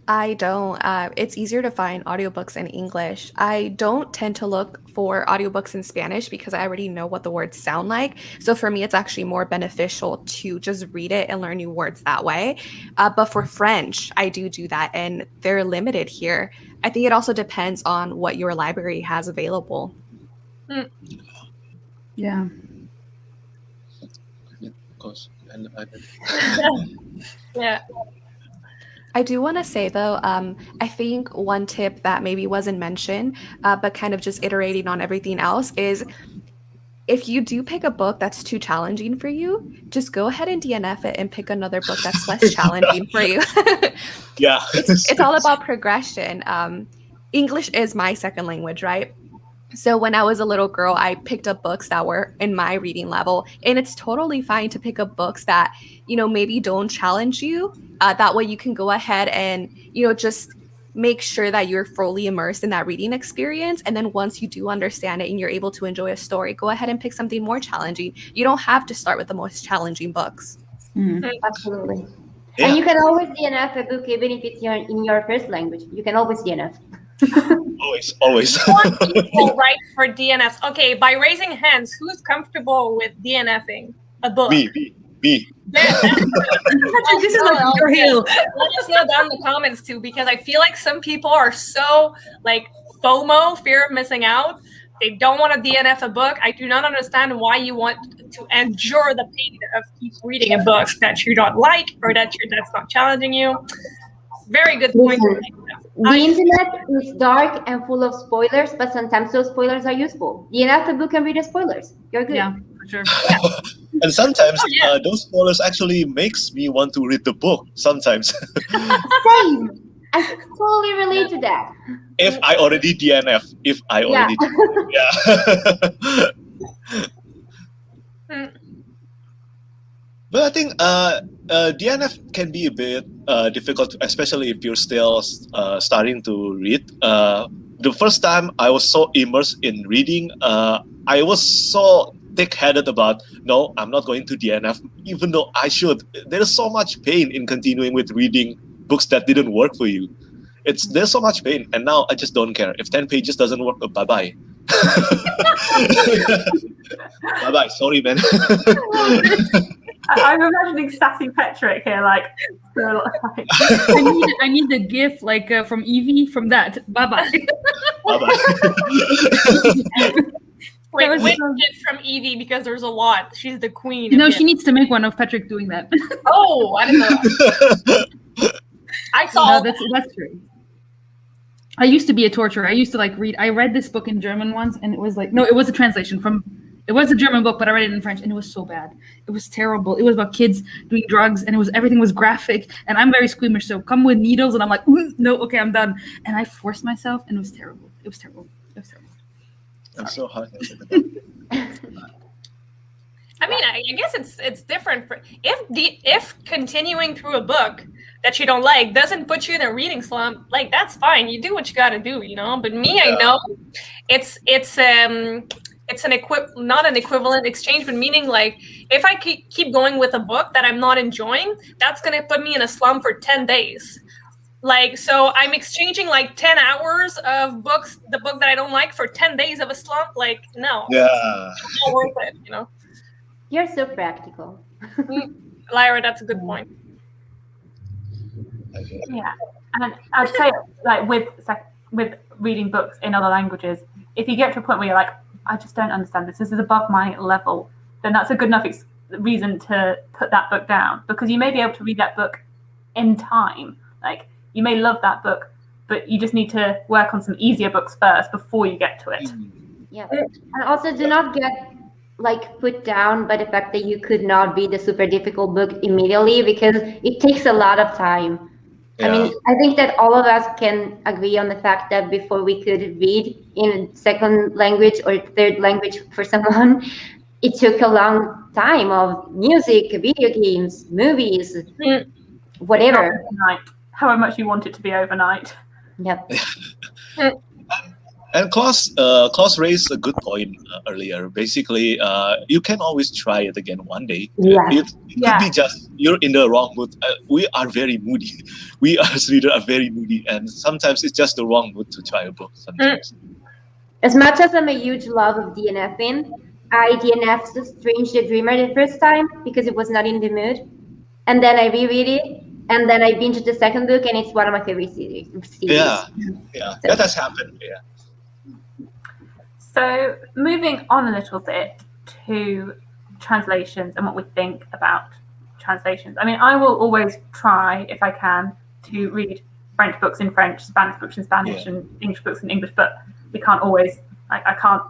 I don't. It's easier to find audiobooks in English. I don't tend to look for audiobooks in Spanish because I already know what the words sound like. So for me, it's actually more beneficial to just read it and learn new words that way. But for French, I do that, and they're limited here. I think it also depends on what your library has available. Yeah. Yeah. I do want to say, though, I think one tip that maybe wasn't mentioned, but kind of just iterating on everything else, is if you do pick a book that's too challenging for you, just go ahead and DNF it and pick another book that's less challenging for you. Yeah. It's all about progression. English is my second language, right? So when I was a little girl, I picked up books that were in my reading level, and it's totally fine to pick up books that, maybe don't challenge you. That way you can go ahead and, just make sure that you're fully immersed in that reading experience. And then once you do understand it and you're able to enjoy a story, go ahead and pick something more challenging. You don't have to start with the most challenging books. Absolutely. Yeah. And you can always DNF a book even if it's in your first language. You can always DNF. Always. People write for DNFs. Okay, by raising hands, who's comfortable with DNFing a book? Me. This is your hill. Let us know down in the comments too, because I feel like some people are so FOMO, fear of missing out. They don't want to DNF a book. I do not understand why you want to endure the pain of keep reading a book that you don't like or that's not challenging you. Very good point. The internet is dark and full of spoilers, but sometimes those spoilers are useful. DNF the book and read the spoilers. You're good. Yeah, for sure. And sometimes yeah. those spoilers actually makes me want to read the book. Sometimes, Same. I totally relate to that. if I already DNF, Yeah. yeah. Mm. But I think DNF can be a bit difficult, especially if you're still starting to read. The first time I was so immersed in reading, I was so thick-headed about, no, I'm not going to DNF, even though I should. There is so much pain in continuing with reading books that didn't work for you. There's so much pain, and now I just don't care. If 10 pages doesn't work, bye-bye. Bye-bye, sorry, man. I'm imagining sassy Patrick here, like. I need a gif like from Evie from that. Bye bye. Bye-bye. Wait, was which so- is from Evie because there's a lot. She's the queen. You know, of she it. needs to make one of Patrick doing that. Oh, I didn't know that. I saw. No, that's true. I used to be a torturer. I used to like read. I read this book in German once, and it was like, no, it was a translation from. It was a German book, but I read it in French, and it was so bad. It was terrible. It was about kids doing drugs, and everything was graphic. And I'm very squeamish, so come with needles, and I'm like, no, okay, I'm done. And I forced myself, and it was terrible. It was terrible. It was terrible. I'm so hard. I mean, I guess it's different. If continuing through a book that you don't like doesn't put you in a reading slump, like that's fine. You do what you got to do, you know. But me, I know it's not an equivalent exchange, but meaning like if I keep going with a book that I'm not enjoying, that's gonna put me in a slump for 10 days. Like, so I'm exchanging like 10 hours of the book that I don't like for 10 days of a slump. Like, no, Yeah. it's not worth it, you know. You're so practical. Lyra, that's a good point. Okay. Yeah, and I'd say like with reading books in other languages, if you get to a point where you're like, I just don't understand this. This is above my level. Then that's a good enough reason to put that book down, because you may be able to read that book in time. Like you may love that book, but you just need to work on some easier books first before you get to it. Yeah, and also do not get like put down by the fact that you could not read the super difficult book immediately, because it takes a lot of time. Yeah. I mean, I think that all of us can agree on the fact that before we could read in second language or third language for someone, it took a long time of music, video games, movies, whatever. Overnight, however much you want it to be overnight. Yep. And Klaus raised a good point earlier. Basically, you can always try it again one day. Yeah. It could be just you're in the wrong mood. We are very moody. We as readers are very moody, and sometimes it's just the wrong mood to try a book. Sometimes. As much as I'm a huge love of DNFing, I DNF'd Strange the Dreamer the first time because it was not in the mood, and then I reread it, and then I binged the second book, and it's one of my favorite series. Yeah, that has happened. Yeah. So moving on a little bit to translations and what we think about translations. I mean, I will always try, if I can, to read French books in French, Spanish books in Spanish, and English books in English, but we can't always, I can't.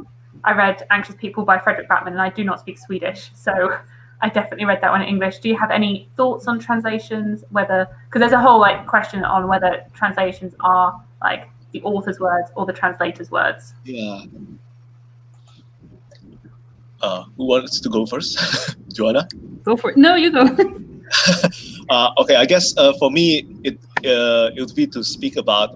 I read Anxious People by Frederick Backman, and I do not speak Swedish, so I definitely read that one in English. Do you have any thoughts on translations? Because there's a whole question on whether translations are like the author's words or the translator's words. Yeah. Who wants to go first? Joanna? Go for it. No, you go. Okay, I guess for me, it would be to speak about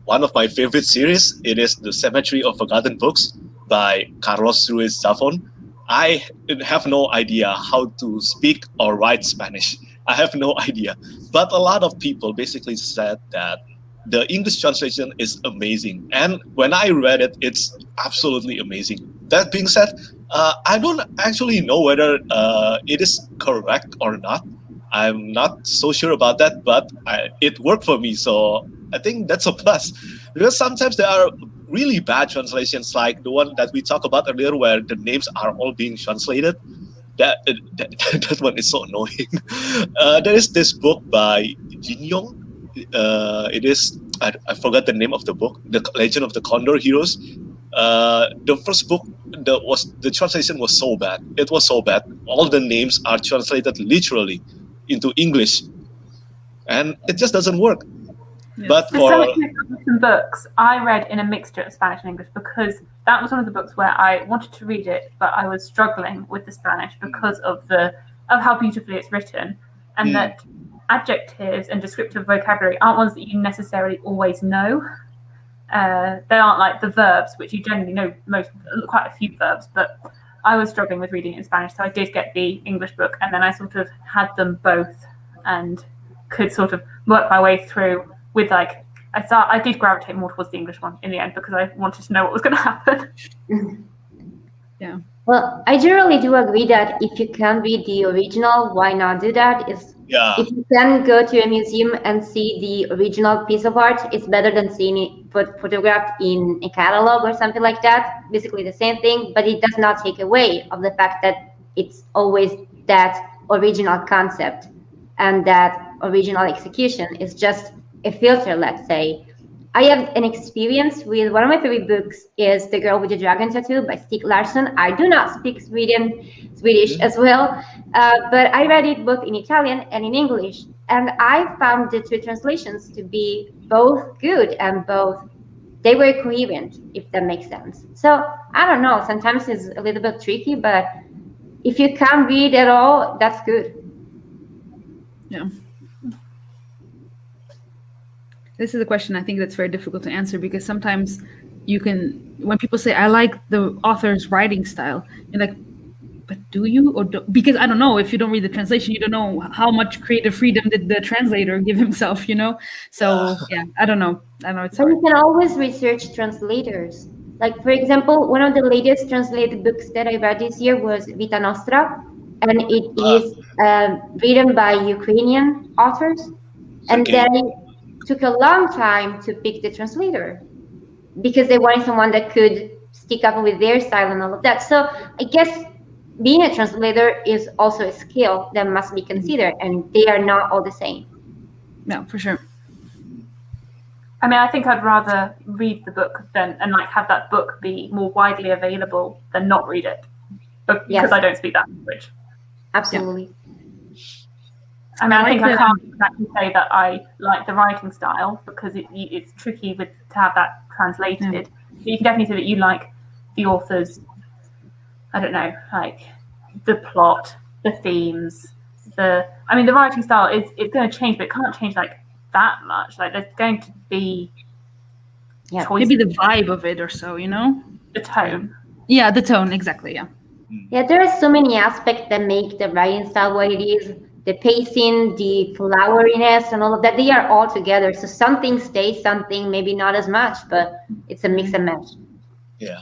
one of my favorite series. It is The Cemetery of Forgotten Books by Carlos Ruiz Zafón. I have no idea how to speak or write Spanish. I have no idea. But a lot of people basically said that the English translation is amazing. And when I read it, it's absolutely amazing. That being said, I don't actually know whether it is correct or not. I'm not so sure about that, but it worked for me. So I think that's a plus. Because sometimes there are really bad translations, like the one that we talked about earlier, where the names are all being translated. That one is so annoying. There is this book by Jin Yong. It is, I forgot the name of the book, The Legend of the Condor Heroes. The first book, the translation was so bad. It was so bad. All the names are translated literally into English, and it just doesn't work. Yeah. But For some books, I read in a mixture of Spanish and English because that was one of the books where I wanted to read it, but I was struggling with the Spanish because of how beautifully it's written, and that adjectives and descriptive vocabulary aren't ones that you necessarily always know. They aren't like the verbs, which you generally know quite a few verbs, but I was struggling with reading it in Spanish, so I did get the English book, and then I sort of had them both and could sort of work my way through with I did gravitate more towards the English one in the end because I wanted to know what was going to happen. Yeah. Well, I generally do agree that if you can read the original, why not do that? If you can go to a museum and see the original piece of art, it's better than seeing it photographed in a catalog or something like that. Basically the same thing, but it does not take away of the fact that it's always that original concept and that original execution is just a filter, let's say. I have an experience with one of my favorite books is The Girl with the Dragon Tattoo by Stieg Larsson. I do not speak Swedish as well, but I read it both in Italian and in English. And I found the two translations to be both good and they were coherent, if that makes sense. So I don't know, sometimes it's a little bit tricky, but if you can't read at all, that's good. Yeah. This is a question I think that's very difficult to answer because sometimes when people say, I like the author's writing style, you're like, but do you? Or do, because I don't know, if you don't read the translation, you don't know how much creative freedom did the translator give himself, So yeah, I don't know. It's hard. You can always research translators. Like, for example, one of the latest translated books that I read this year was Vita Nostra, and it is written by Ukrainian authors. And they took a long time to pick the translator because they wanted someone that could stick up with their style and all of that. So I guess being a translator is also a skill that must be considered, and they are not all the same. No, for sure. I mean, I think I'd rather read the book and have that book be more widely available than not read it because I don't speak that language. Absolutely. Yeah. I mean, I think I can't exactly say that I like the writing style because it's tricky to have that translated. Yeah. But you can definitely say that you like the author's, I don't know, like the plot, the themes, the writing style it's going to change, but it can't change like that much. Like there's going to be maybe the vibe of it or so, the tone. Yeah, the tone, exactly. Yeah, there are so many aspects that make the writing style what it is. The pacing, the floweriness, and all of that, they are all together. So something stays, something maybe not as much, but it's a mix and match. Yeah.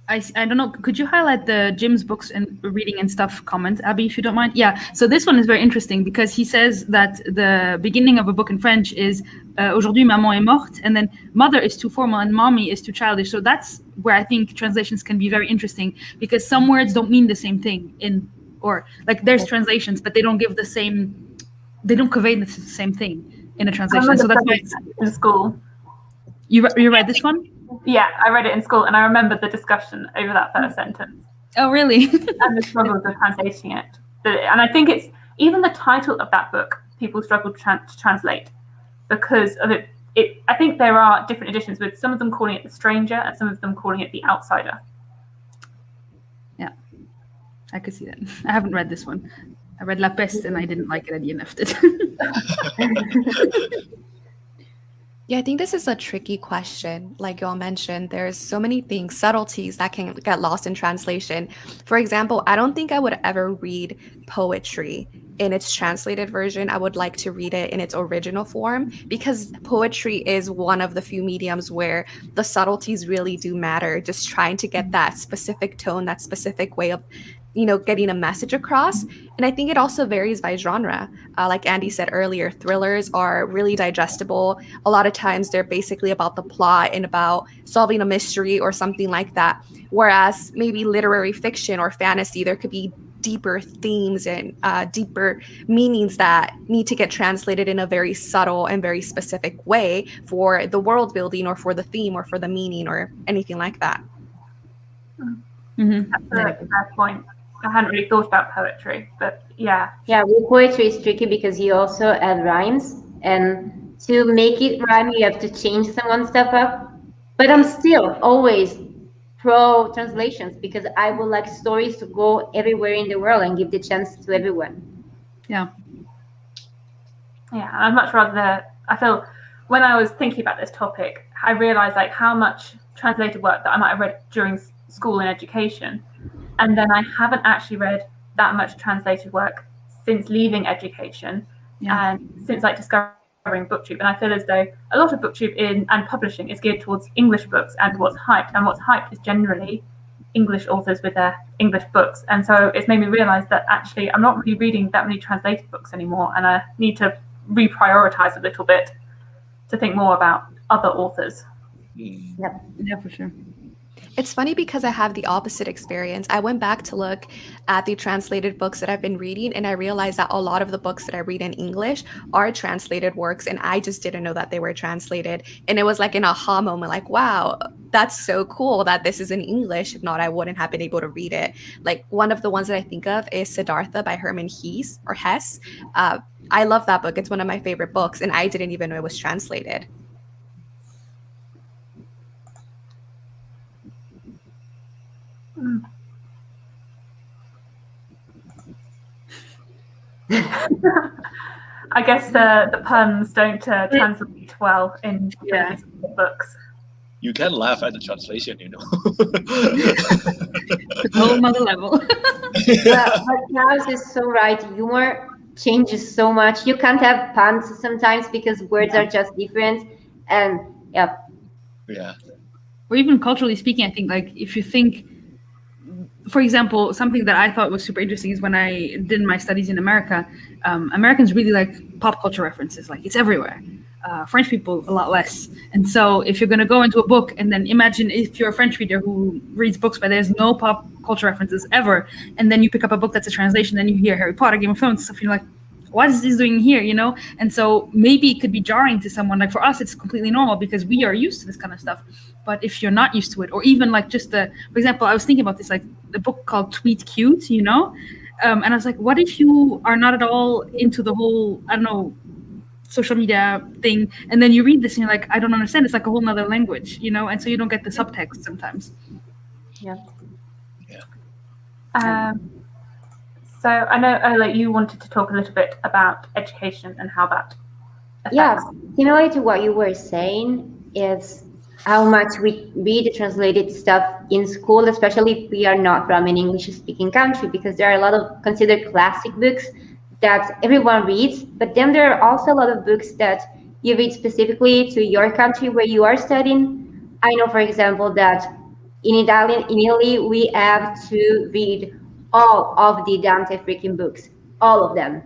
I don't know. Could you highlight the Jim's books and reading and stuff comment, Abby, if you don't mind? Yeah. So this one is very interesting because he says that the beginning of a book in French is Aujourd'hui maman est morte, and then mother is too formal and mommy is too childish. So that's where I think translations can be very interesting because some words don't mean the same thing or like there's translations, but they don't give they don't convey the same thing in a translation. So that's why it's in school. You read this one? Yeah, I read it in school, and I remember the discussion over that first sentence. Oh, really? And the struggles of translating it. And I think it's even the title of that book, people struggle to translate because of it. I think there are different editions with some of them calling it The Stranger and some of them calling it The Outsider. Yeah, I could see that. I haven't read this one. I read La Peste and I didn't like it at the end of it. Yeah, I think this is a tricky question. Like y'all mentioned, there's so many things, subtleties that can get lost in translation. For example, I don't think I would ever read poetry in its translated version. I would like to read it in its original form because poetry is one of the few mediums where the subtleties really do matter. Just trying to get that specific tone, that specific way of getting a message across. And I think it also varies by genre. Like Andy said earlier, thrillers are really digestible. A lot of times they're basically about the plot and about solving a mystery or something like that. Whereas maybe literary fiction or fantasy, there could be deeper themes and deeper meanings that need to get translated in a very subtle and very specific way for the world building or for the theme or for the meaning or anything like that. Mm-hmm. That's a fair point. I hadn't really thought about poetry, but yeah. Yeah, well, poetry is tricky because you also add rhymes, and to make it rhyme, you have to change someone's stuff up. But I'm still always pro translations because I would like stories to go everywhere in the world and give the chance to everyone. Yeah. Yeah, I'd much rather. I feel when I was thinking about this topic, I realised like how much translated work that I might have read during school and education, and then I haven't actually read that much translated work since leaving education and since like discovering BookTube. And I feel as though a lot of BookTube and publishing is geared towards English books and what's hyped, and what's hyped is generally English authors with their English books. And so it's made me realise that actually I'm not really reading that many translated books anymore, and I need to reprioritize a little bit to think more about other authors. Yep. Yeah, for sure. It's funny because I have the opposite experience. I went back to look at the translated books that I've been reading, and I realized that a lot of the books that I read in English are translated works, and I just didn't know that they were translated. And it was like an aha moment, like, wow, that's so cool that this is in English. If not, I wouldn't have been able to read it. Like one of the ones that I think of is Siddhartha by Herman Hesse. I love that book. It's one of my favorite books, and I didn't even know it was translated. I guess the puns don't translate well in books. You can laugh at the translation, you know. It's a whole other level. But Klaus is so right. Humor changes so much. You can't have puns sometimes because words are just different. And yeah. Or even culturally speaking, I think like if you think, for example, something that I thought was super interesting is when I did my studies in America, Americans really like pop culture references. Like it's everywhere. French people, a lot less. And so if you're going to go into a book and then imagine if you're a French reader who reads books but there's no pop culture references ever, and then you pick up a book that's a translation and you hear Harry Potter, Game of Thrones stuff, you're like, what is this doing here, you know? And so maybe it could be jarring to someone. Like for us, it's completely normal because we are used to this kind of stuff. But if you're not used to it, or even like just for example, I was thinking about this, like the book called Tweet Cute, you know? And I was like, what if you are not at all into the whole, I don't know, social media thing, and then you read this and you're like, I don't understand. It's like a whole nother language, you know? And so you don't get the subtext sometimes. Yeah. So I know, Ola, you wanted to talk a little bit about education and how that affects. Yeah, similar to what you were saying is how much we read translated stuff in school, especially if we are not from an English-speaking country, because there are a lot of considered classic books that everyone reads, but then there are also a lot of books that you read specifically to your country where you are studying. I know, for example, that in Italy, we have to read all of the Dante freaking books, all of them.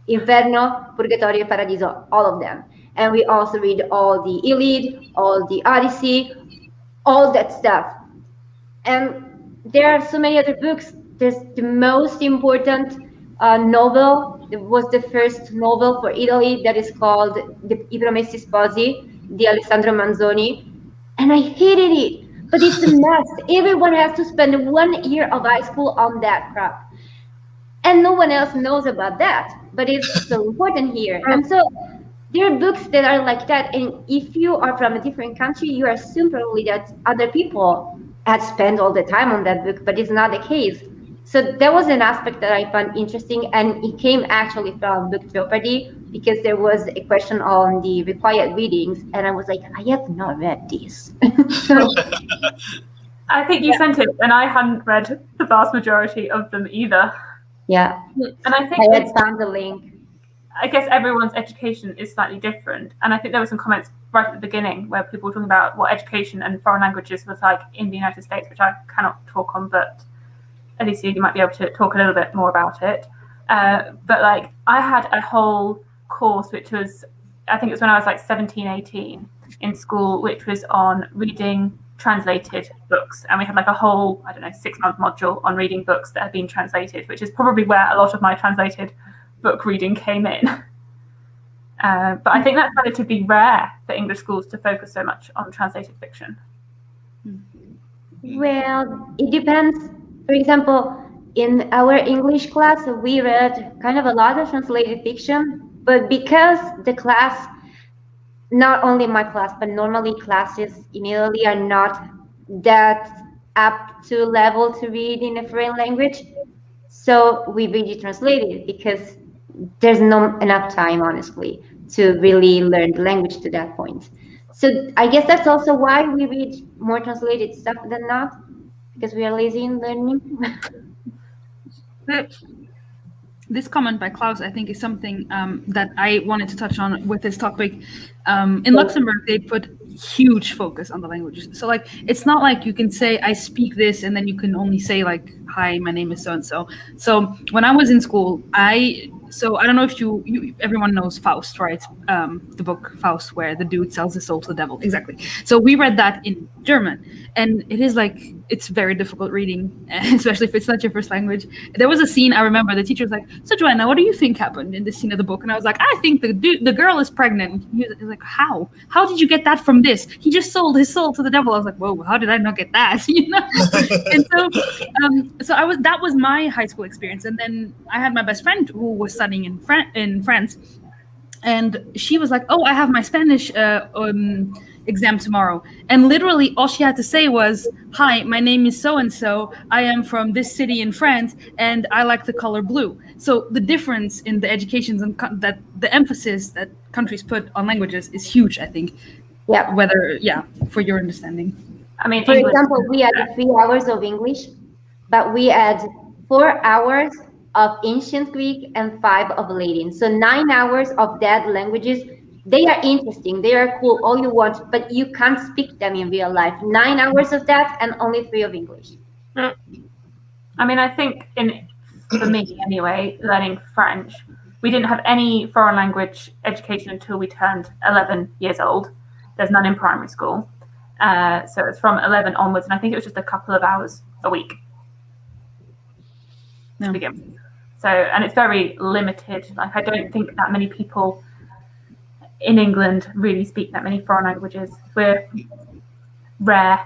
Inferno, Purgatorio, Paradiso, all of them. And we also read all the Iliad, all the Odyssey, all that stuff. And there are so many other books. There's the most important novel. It was the first novel for Italy that is called I Promessi Sposi, di Alessandro Manzoni. And I hated it. But it's a mess. Everyone has to spend 1 year of high school on that crap. And no one else knows about that. But it's so important here. And so there are books that are like that. And if you are from a different country, you assume probably that other people had spent all the time on that book, but it's not the case. So that was an aspect that I found interesting. And it came actually from Book Jeopardy, because there was a question on the required readings, and I was like, I have not read this. I think you sent it, and I hadn't read the vast majority of them either. Yeah. And I think I had found the link. I guess everyone's education is slightly different. And I think there were some comments right at the beginning where people were talking about what education and foreign languages was like in the United States, which I cannot talk on, but Alicia, you might be able to talk a little bit more about it. But like I had a whole course, which was, I think it was when I was like 17, 18 in school, which was on reading translated books, and we had like a whole 6-month module on reading books that had been translated, which is probably where a lot of my translated book reading came in. But I think that's relatively rare for English schools to focus so much on translated fiction. Well, it depends. For example, in our English class, we read kind of a lot of translated fiction, but because the class, not only my class, but normally classes in Italy are not that up to level to read in a foreign language, so we read it translated because there's not enough time, honestly, to really learn the language to that point. So I guess that's also why we read more translated stuff than not, because we are lazy in learning. This comment by Klaus, I think, is something that I wanted to touch on with this topic. In Luxembourg, they put huge focus on the languages. So, like, it's not like you can say, I speak this, and then you can only say, like, hi, my name is so-and-so. So when I was in school, I don't know if you everyone knows Faust, right? The book Faust, where the dude sells his soul to the devil. Exactly. So we read that in German, and it is like, it's very difficult reading, especially if it's not your first language. There was a scene, I remember, the teacher was like, so Joanna, what do you think happened in this scene of the book? And I was like, I think the girl is pregnant. He was like, how? How did you get that from this? He just sold his soul to the devil. I was like, whoa, how did I not get that? You know? And so that was my high school experience. And then I had my best friend who was studying in France. And she was like, oh, I have my Spanish exam tomorrow. And literally all she had to say was, hi, my name is so-and-so. I am from this city in France, and I like the color blue. So the difference in the educations and that the emphasis that countries put on languages is huge, I think. Yeah. For your understanding. I mean, for example, we had 3 hours of English, but we had 4 hours of ancient Greek and 5 of Latin. So 9 hours of dead languages. They are interesting, they are cool, all you want, but you can't speak them in real life. 9 hours of that and only 3 of English. I mean, I think for me anyway, learning French, we didn't have any foreign language education until we turned 11 years old. There's none in primary school. So it's from 11 onwards, and I think it was just a couple of hours a week to begin with. So, and it's very limited. Like, I don't think that many people in England really speak that many foreign languages. We're rare.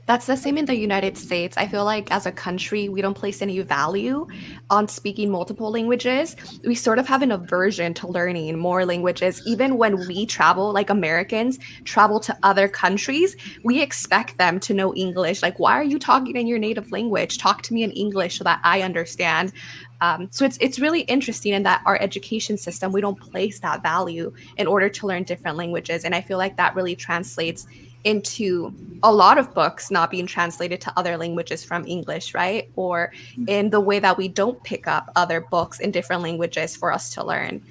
That's the same in the United States. I feel like as a country, we don't place any value on speaking multiple languages. We sort of have an aversion to learning more languages. Even when we travel, like Americans travel to other countries, we expect them to know English. Like, why are you talking in your native language? Talk to me in English so that I understand. So it's really interesting in that our education system, we don't place that value in order to learn different languages. And I feel like that really translates into a lot of books not being translated to other languages from English, right? Or in the way that we don't pick up other books in different languages for us to learn.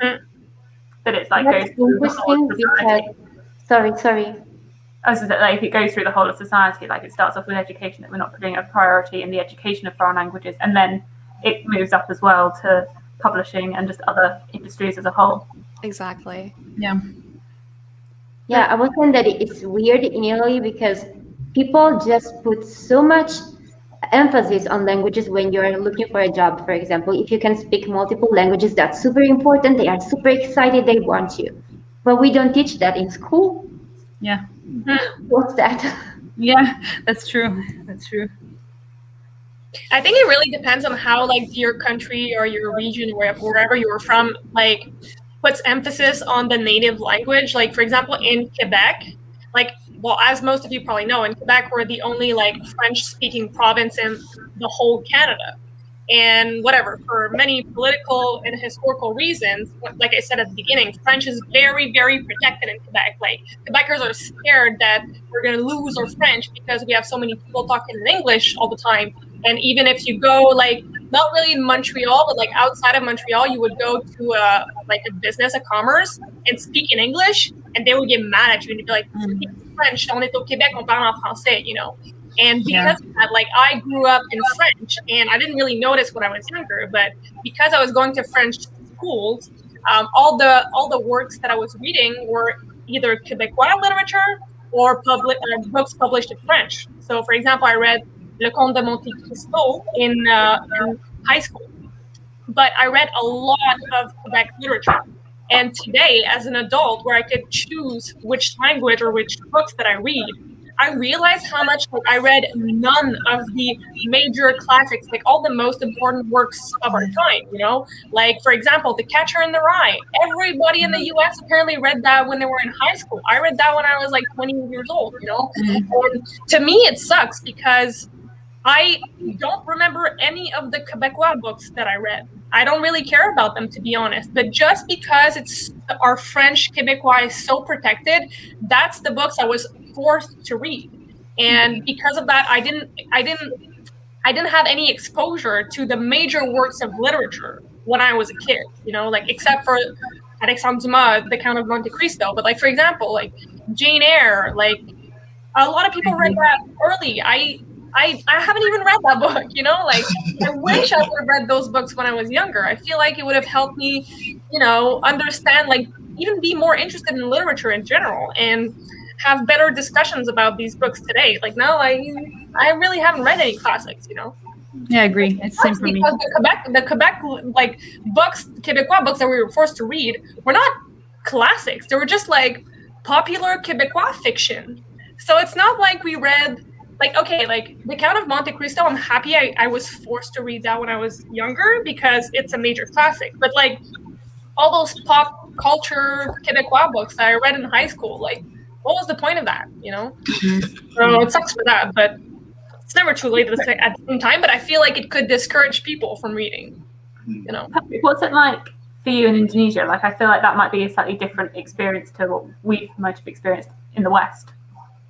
But it's like goes through the whole of society. Sorry. I was just like, if it goes through the whole of society, like it starts off with education, that we're not putting a priority in the education of foreign languages, and then it moves up as well to publishing and just other industries as a whole. Exactly. Yeah, I was saying that it's weird in Italy because people just put so much emphasis on languages when you're looking for a job. For example, if you can speak multiple languages, that's super important. They are super excited. They want you. But we don't teach that in school. Yeah. What's that? Yeah, that's true. I think it really depends on how, like, your country or your region, wherever you're from, like, puts emphasis on the native language. Like, for example, in Quebec, like, well, as most of you probably know, in Quebec, we're the only, like, French-speaking province in the whole Canada. And whatever, for many political and historical reasons, like I said at the beginning, French is very, very protected in Quebec. Like, Quebecers are scared that we're going to lose our French because we have so many people talking in English all the time. And even if you go, like, not really in Montreal, but like outside of Montreal, you would go to a business, a commerce, and speak in English, and they would get mad at you and they'd be like, speak French, on est au Québec, on parle en français, you know. And because of that, like, I grew up in French, and I didn't really notice when I was younger, but because I was going to French schools, all the works that I was reading were either Québécois literature or books published in French. So, for example, I read Le Comte de Monte Cristo in high school, but I read a lot of Quebec literature. And today, as an adult, where I could choose which language or which books that I read, I realized how much I read none of the major classics, like all the most important works of our time, Like, for example, The Catcher in the Rye. Everybody in the US apparently read that when they were in high school. I read that when I was like 20 years old, And to me, it sucks because I don't remember any of the Québécois books that I read. I don't really care about them, to be honest. But just because our French Québécois is so protected, that's the books I was forced to read. And because of that, I didn't have any exposure to the major works of literature when I was a kid. Except for Alexandre Dumas, The Count of Monte Cristo. But for example, Jane Eyre, a lot of people read that early. I haven't even read that book, I wish I would have read those books when I was younger. I feel like it would have helped me, understand, even be more interested in literature in general and have better discussions about these books today. Now I really haven't read any classics, Yeah, I agree. It's the same for me. Because the Quebec books, Québécois books that we were forced to read were not classics. They were just popular Québécois fiction. So it's not like we read The Count of Monte Cristo, I'm happy I was forced to read that when I was younger because it's a major classic. But all those pop culture Québécois books that I read in high school, what was the point of that, So it sucks for that, but it's never too late at the same time. But I feel like it could discourage people from reading, What's it like for you in Indonesia? I feel like that might be a slightly different experience to what we might have experienced in the West.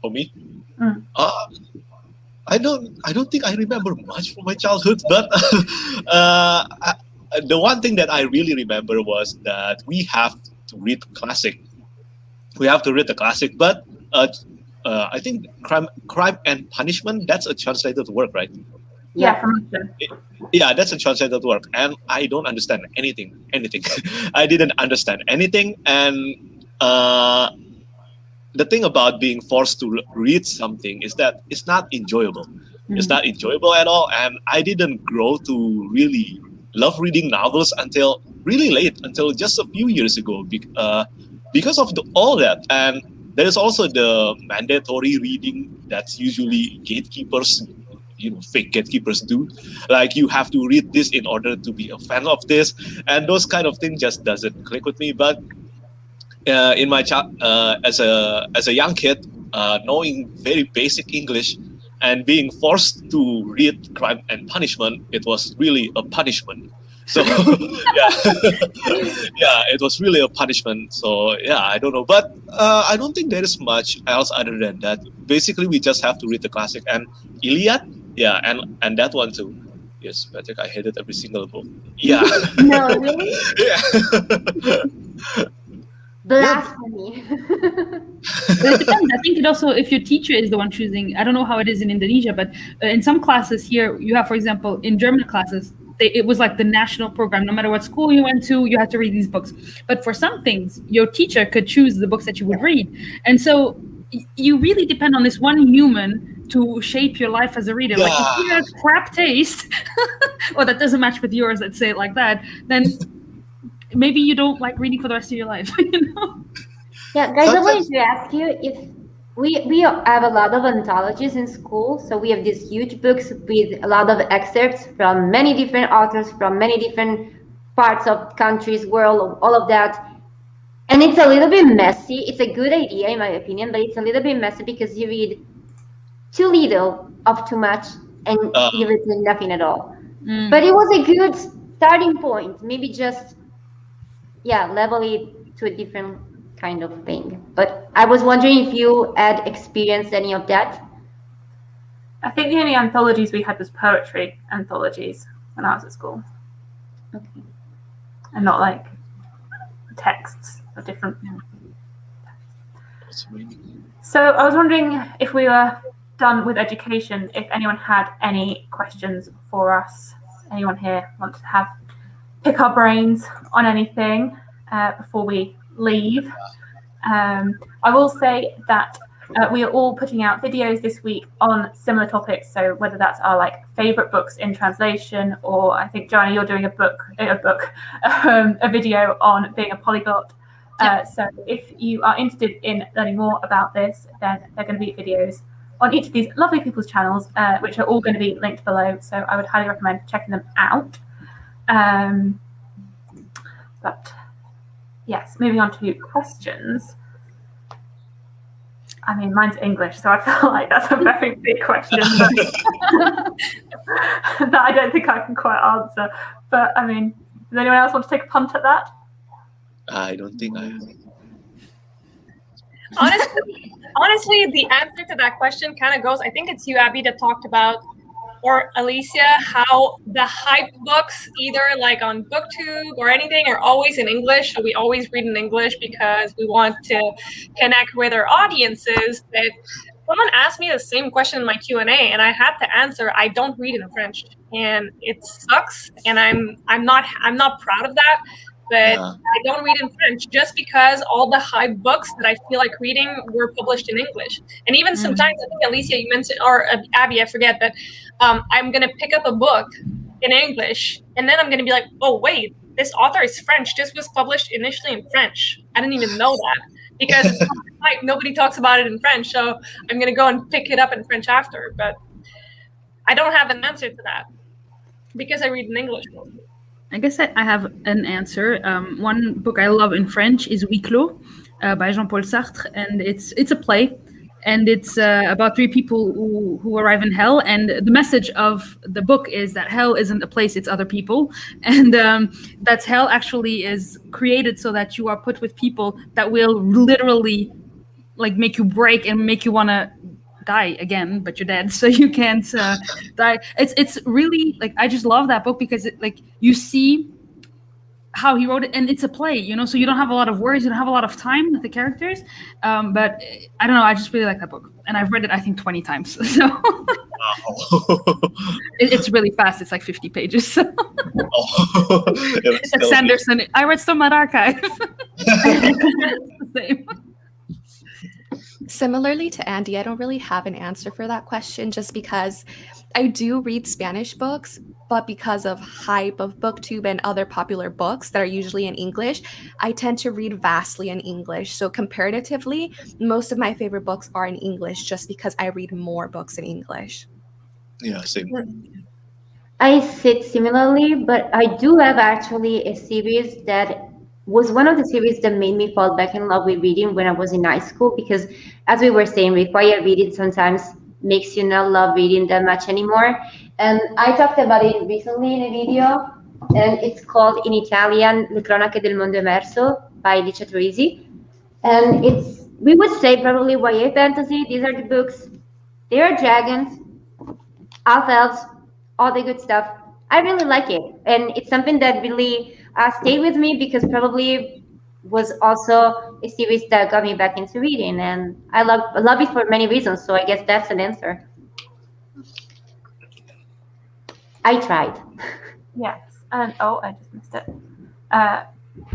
For me? I don't think I remember much from my childhood, but the one thing that I really remember was that we have to read classic. We have to read the classic, but I think Crime and Punishment, that's a translated work, right? Yeah, yeah, that's a translated work, and I don't understand anything. I didn't understand anything, and the thing about being forced to read something is that it's not enjoyable. It's not enjoyable at all, and I didn't grow to really love reading novels until really late, until just a few years ago, because of all that. And there is also the mandatory reading that's usually gatekeepers, fake gatekeepers do. You have to read this in order to be a fan of this, and those kind of things just doesn't click with me. But in my as a young kid, knowing very basic English and being forced to read Crime and Punishment, it was really a punishment. So it was really a punishment. So I don't know, but I don't think there is much else other than that. Basically, we just have to read the classic and Iliad, and that one too. Yes, Patrick, I hated every single book. Yeah. No, really? Yeah. Blasphemy. But it depends. I think it also, if your teacher is the one choosing, I don't know how it is in Indonesia, but in some classes here, you have, for example, in German classes, it was the national program. No matter what school you went to, you had to read these books. But for some things, your teacher could choose the books that you would read. And so you really depend on this one human to shape your life as a reader. Yeah. If you have crap taste, or that doesn't match with yours, let's say it like that, then maybe you don't like reading for the rest of your life. Yeah, guys, I wanted to ask you if we have a lot of anthologies in school, so we have these huge books with a lot of excerpts from many different authors from many different parts of countries, world, all of that. And it's a little bit messy. It's a good idea, in my opinion, but it's a little bit messy because you read too little of too much and you read nothing at all. But it was a good starting point. Maybe just level it to a different kind of thing. But I was wondering if you had experienced any of that. I think the only anthologies we had was poetry anthologies when I was at school. Okay. And not texts of different. So I was wondering if we were done with education, if anyone had any questions for us. Anyone here want to pick our brains on anything before we leave? I will say that we are all putting out videos this week on similar topics. So whether that's our like favorite books in translation, or I think Joanna, you're doing a video on being a polyglot. So if you are interested in learning more about this, then there are going to be videos on each of these lovely people's channels, which are all going to be linked below. So I would highly recommend checking them out. But yes, moving on to questions. I mean, mine's English, so I feel like that's a very big question that I don't think I can quite answer. But I mean, does anyone else want to take a punt at that? I don't think I have. Honestly, the answer to that question kind of goes, I think it's you, Abby, that talked about, or Alicia, how the hype books, either like on BookTube or anything, are always in English. So we always read in English because we want to connect with our audiences. But someone asked me the same question in my Q&A, and I had to answer, I don't read in French, and it sucks. And I'm not proud of that. But I don't read in French just because all the hype books that I feel like reading were published in English. And even sometimes, I think Alicia, you mentioned, or Abby, I forget, but I'm going to pick up a book in English, and then I'm going to be like, oh, wait, this author is French. This was published initially in French. I didn't even know that because nobody talks about it in French. So I'm going to go and pick it up in French after. But I don't have an answer to that because I read in English mostly. I guess I have an answer. One book I love in French is Huis Clos by Jean-Paul Sartre, and it's a play, and it's about three people who arrive in hell, and the message of the book is that hell isn't a place, it's other people, and that hell actually is created so that you are put with people that will literally like make you break and make you want to die again, but you're dead, so you can't die. It's really like, I just love that book because you see how he wrote it, and it's a play, so you don't have a lot of words, you don't have a lot of time with the characters, but I don't know, I just really like that book, and I've read it I think 20 times, so it's really fast. It's like 50 pages, so. It's like Sanderson. I read Stomach Archive. It's the same. Similarly to Andy, I don't really have an answer for that question just because I do read Spanish books, but because of hype of BookTube and other popular books that are usually in English, I tend to read vastly in English. So comparatively, most of my favorite books are in English just because I read more books in English. Yeah, same. I sit similarly, but I do have actually a series that was one of the series that made me fall back in love with reading when I was in high school, because as we were saying, required reading sometimes makes you not love reading that much anymore. And I talked about it recently in a video, and it's called in Italian Le Cronache del Mondo Emerso by Licia Troisi. And it's, we would say probably YA fantasy. These are the books. There are dragons, half-elves, all the good stuff. I really like it. And it's something that really stayed with me because probably was also a series that got me back into reading. And I love it for many reasons. So I guess that's an answer. I tried. Yes. And I just missed it.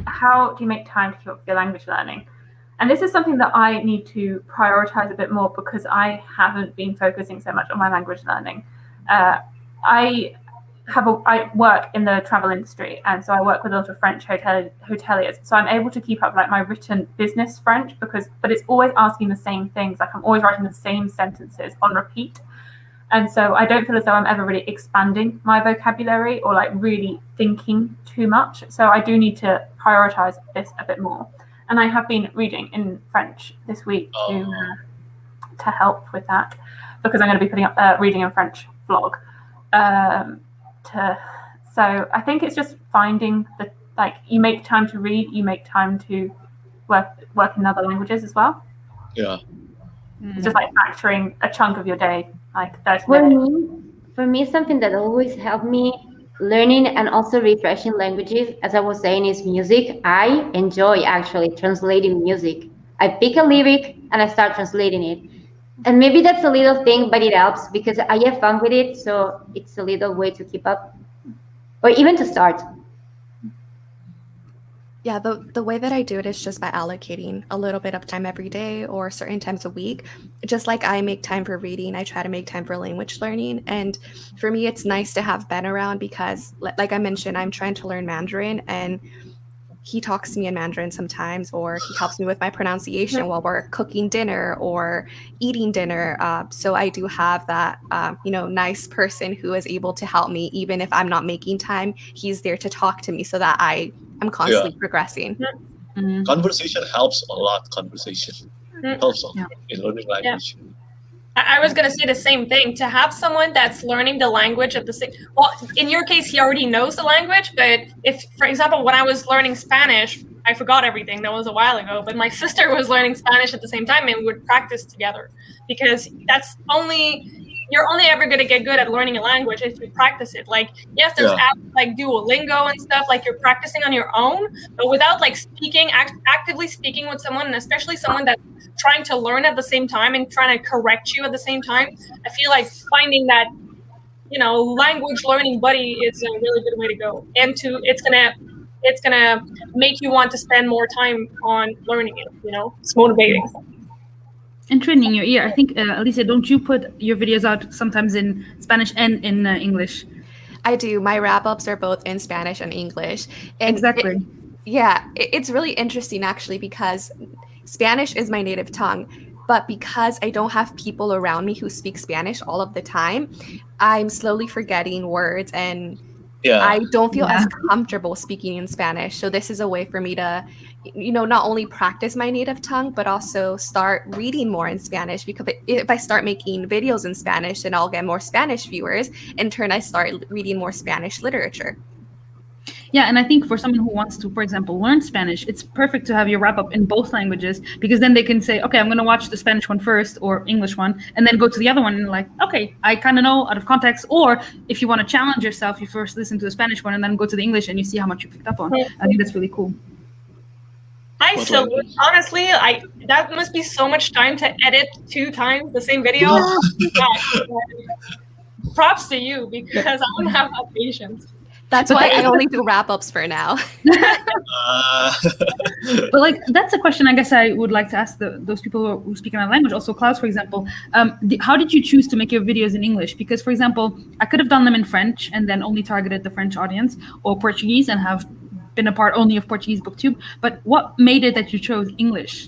How do you make time to keep up with your language learning? And this is something that I need to prioritize a bit more because I haven't been focusing so much on my language learning. I work in the travel industry, and so I work with a lot of French hoteliers. So I'm able to keep up like my written business French but it's always asking the same things. Like I'm always writing the same sentences on repeat. And so I don't feel as though I'm ever really expanding my vocabulary or like really thinking too much. So I do need to prioritize this a bit more. And I have been reading in French this week to help with that, because I'm going to be putting up a reading in French vlog. So I think it's just finding you make time to read, you make time to work in other languages as well. Yeah. It's just like factoring a chunk of your day, like 30 For minutes. me, something that always helped me learning and also refreshing languages, as I was saying, is music. I enjoy actually translating music. I pick a lyric and I start translating it. And maybe that's a little thing, but it helps because I have fun with it. So it's a little way to keep up or even to start. Yeah, the way that I do it is just by allocating a little bit of time every day or certain times a week. Just like I make time for reading, I try to make time for language learning. And for me, it's nice to have Ben around because, like I mentioned, I'm trying to learn Mandarin, and he talks to me in Mandarin sometimes, or he helps me with my pronunciation while we're cooking dinner or eating dinner. So I do have that, nice person who is able to help me, even if I'm not making time. He's there to talk to me so that I'm constantly progressing. Conversation helps a lot. Conversation helps a lot in learning language. I was going to say the same thing. To have someone that's learning the language at the same, well, in your case, he already knows the language. But if, for example, when I was learning Spanish, I forgot everything. That was a while ago. But my sister was learning Spanish at the same time, and we would practice together, because you're only ever going to get good at learning a language if you practice it. Like, yes, there's apps like Duolingo and stuff, like you're practicing on your own, but without like actively speaking with someone, and especially someone that's trying to learn at the same time and trying to correct you at the same time, I feel like finding that, language learning buddy is a really good way to go. And it's gonna make you want to spend more time on learning it. It's motivating. And training your ear. I think, Alicia, don't you put your videos out sometimes in Spanish and in English? I do. My wrap-ups are both in Spanish and English. And exactly. It's really interesting, actually, because Spanish is my native tongue. But because I don't have people around me who speak Spanish all of the time, I'm slowly forgetting words, and I don't feel as comfortable speaking in Spanish. So this is a way for me to, not only practice my native tongue, but also start reading more in Spanish. Because if I start making videos in Spanish, then I'll get more Spanish viewers. In turn, I start reading more Spanish literature. Yeah, and I think for someone who wants to, for example, learn Spanish, it's perfect to have your wrap up in both languages, because then they can say, okay, I'm going to watch the Spanish one first or English one, and then go to the other one and like, okay, I kind of know out of context. Or if you want to challenge yourself, you first listen to the Spanish one and then go to the English and you see how much you picked up on. I think that's really cool. Honestly, that must be so much time to edit 2 times the same video. Props to you, because I don't have that patience. That's why I only do wrap-ups for now. But like, that's a question I guess I would like to ask those people who speak another language. Also, Klaus, for example, how did you choose to make your videos in English? Because, for example, I could have done them in French and then only targeted the French audience, or Portuguese and have been a part only of Portuguese BookTube. But what made it that you chose English?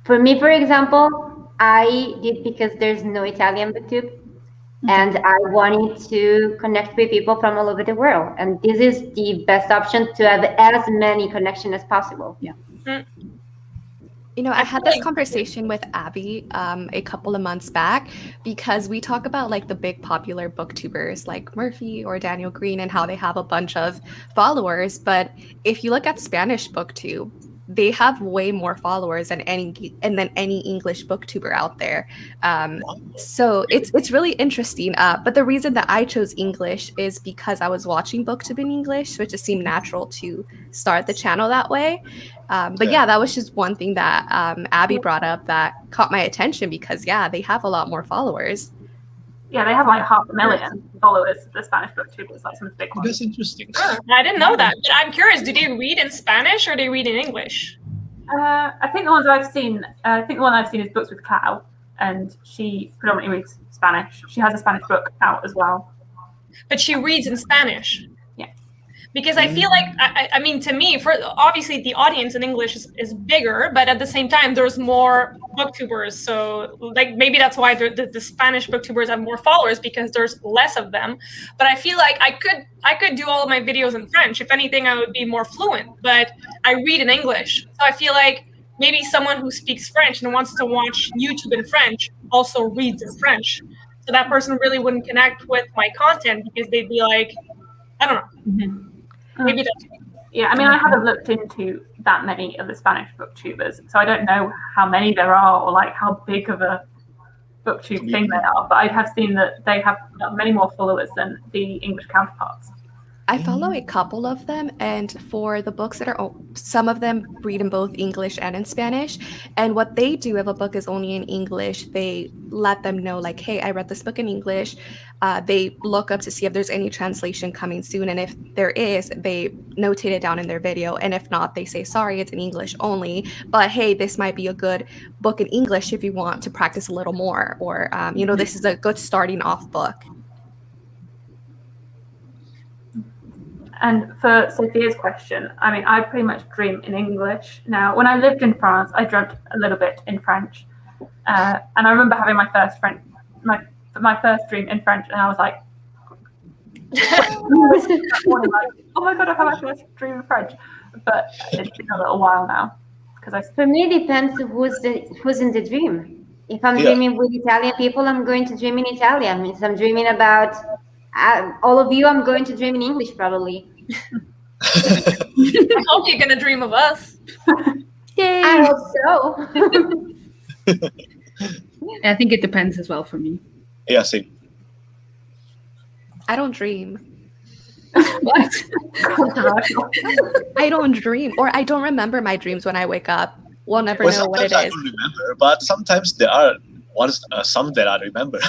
For me, for example, I did because there's no Italian BookTube. And I wanted to connect with people from all over the world. And this is the best option to have as many connections as possible. Yeah. I had this conversation with Abby a couple of months back, because we talk about like the big popular booktubers like Murphy or Daniel Green and how they have a bunch of followers. But if you look at Spanish BookTube, they have way more followers than any English booktuber out there. So it's really interesting. But the reason that I chose English is because I was watching BookTube in English, so it just seemed natural to start the channel that way. But that was just one thing that Abby brought up that caught my attention, because they have a lot more followers. Yeah, they have like 500,000 followers, the Spanish booktubers, like some big ones. That's interesting. I didn't know that. But I'm curious, do they read in Spanish or do they read in English? I think the ones I've seen, the one I've seen is Books with Clow, and she predominantly reads Spanish. She has a Spanish book out as well. But she reads in Spanish? Yeah. Because I feel like, I mean, to me, obviously the audience in English is bigger, but at the same time, there's more booktubers. So like maybe that's why the Spanish booktubers have more followers, because there's less of them. But I feel like I could do all of my videos in French. If anything, I would be more fluent, but I read in English. So I feel like maybe someone who speaks French and wants to watch YouTube in French also reads in French. So that person really wouldn't connect with my content, because they'd be like, I don't know. Mm-hmm. Maybe that's I mean, I haven't looked into that many of the Spanish booktubers, so I don't know how many there are or like how big of a booktube thing they are. But I have seen that they have many more followers than the English counterparts. I follow a couple of them, and for the books that are, some of them read in both English and in Spanish. And what they do if a book is only in English, they let them know, like, hey, I read this book in English. They look up to see if there's any translation coming soon. And if there is, they notate it down in their video. And if not, they say, sorry, it's in English only. But hey, this might be a good book in English if you want to practice a little more. Or, this is a good starting off book. And for Sophia's question, I mean, I pretty much dream in English. Now, when I lived in France, I dreamt a little bit in French. And I remember having my first dream in French, and I was like, oh my God, I've had my first dream in French. But it's been a little while now. For me, it depends who's in the dream. If I'm dreaming with Italian people, I'm going to dream in Italian. If I'm dreaming about all of you, I'm going to dream in English, probably. I hope you're going to dream of us. Yay! I hope so. I think it depends as well for me. Yeah, same. I don't dream. What? I don't dream, or I don't remember my dreams when I wake up. We'll never know what it is. I don't remember, but sometimes there are some that I remember.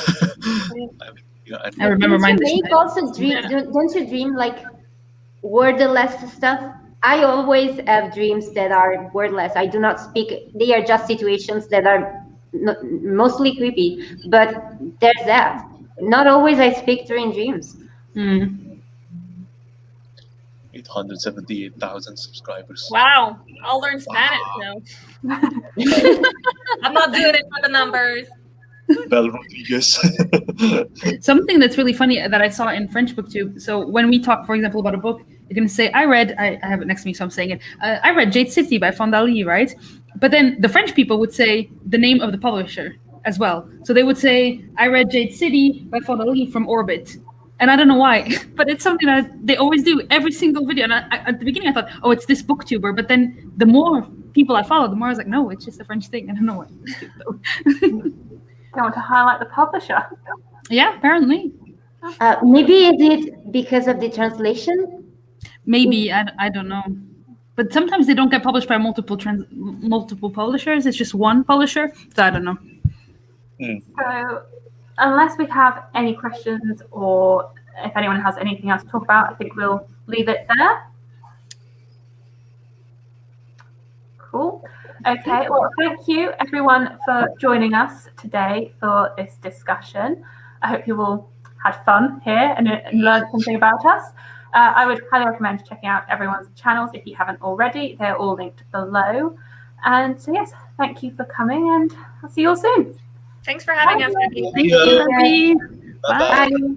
I remember mine. Also dream. Don't you dream like wordless stuff? I always have dreams that are wordless. I do not speak. They are just situations that are mostly creepy. But there's that. Not always I speak during dreams. 878,000 subscribers. Wow, I'll learn Spanish now. I'm not doing it for the numbers. Bel Rodriguez. Something that's really funny that I saw in French BookTube. So when we talk, for example, about a book, you're going to say, I have it next to me, so I'm saying it. I read Jade City by Fondali, right? But then the French people would say the name of the publisher as well. So they would say, I read Jade City by Fondali from Orbit. And I don't know why, but it's something that they always do every single video. And at the beginning, I thought, oh, it's this booktuber. But then the more people I follow, the more I was like, no, it's just a French thing. I don't know what. I want to highlight the publisher. Yeah, apparently. Maybe is it because of the translation? Maybe, I don't know. But sometimes they don't get published by multiple publishers. It's just one publisher. So I don't know. So unless we have any questions or if anyone has anything else to talk about, I think we'll leave it there. Cool. Okay, well, thank you everyone for joining us today for this discussion. I hope you all had fun here and learned something about us. I would highly recommend checking out everyone's channels if you haven't already. They're all linked below. And so, yes, thank you for coming, and I'll see you all soon. Thanks for having us, Andy. Thank you. Bye. Bye.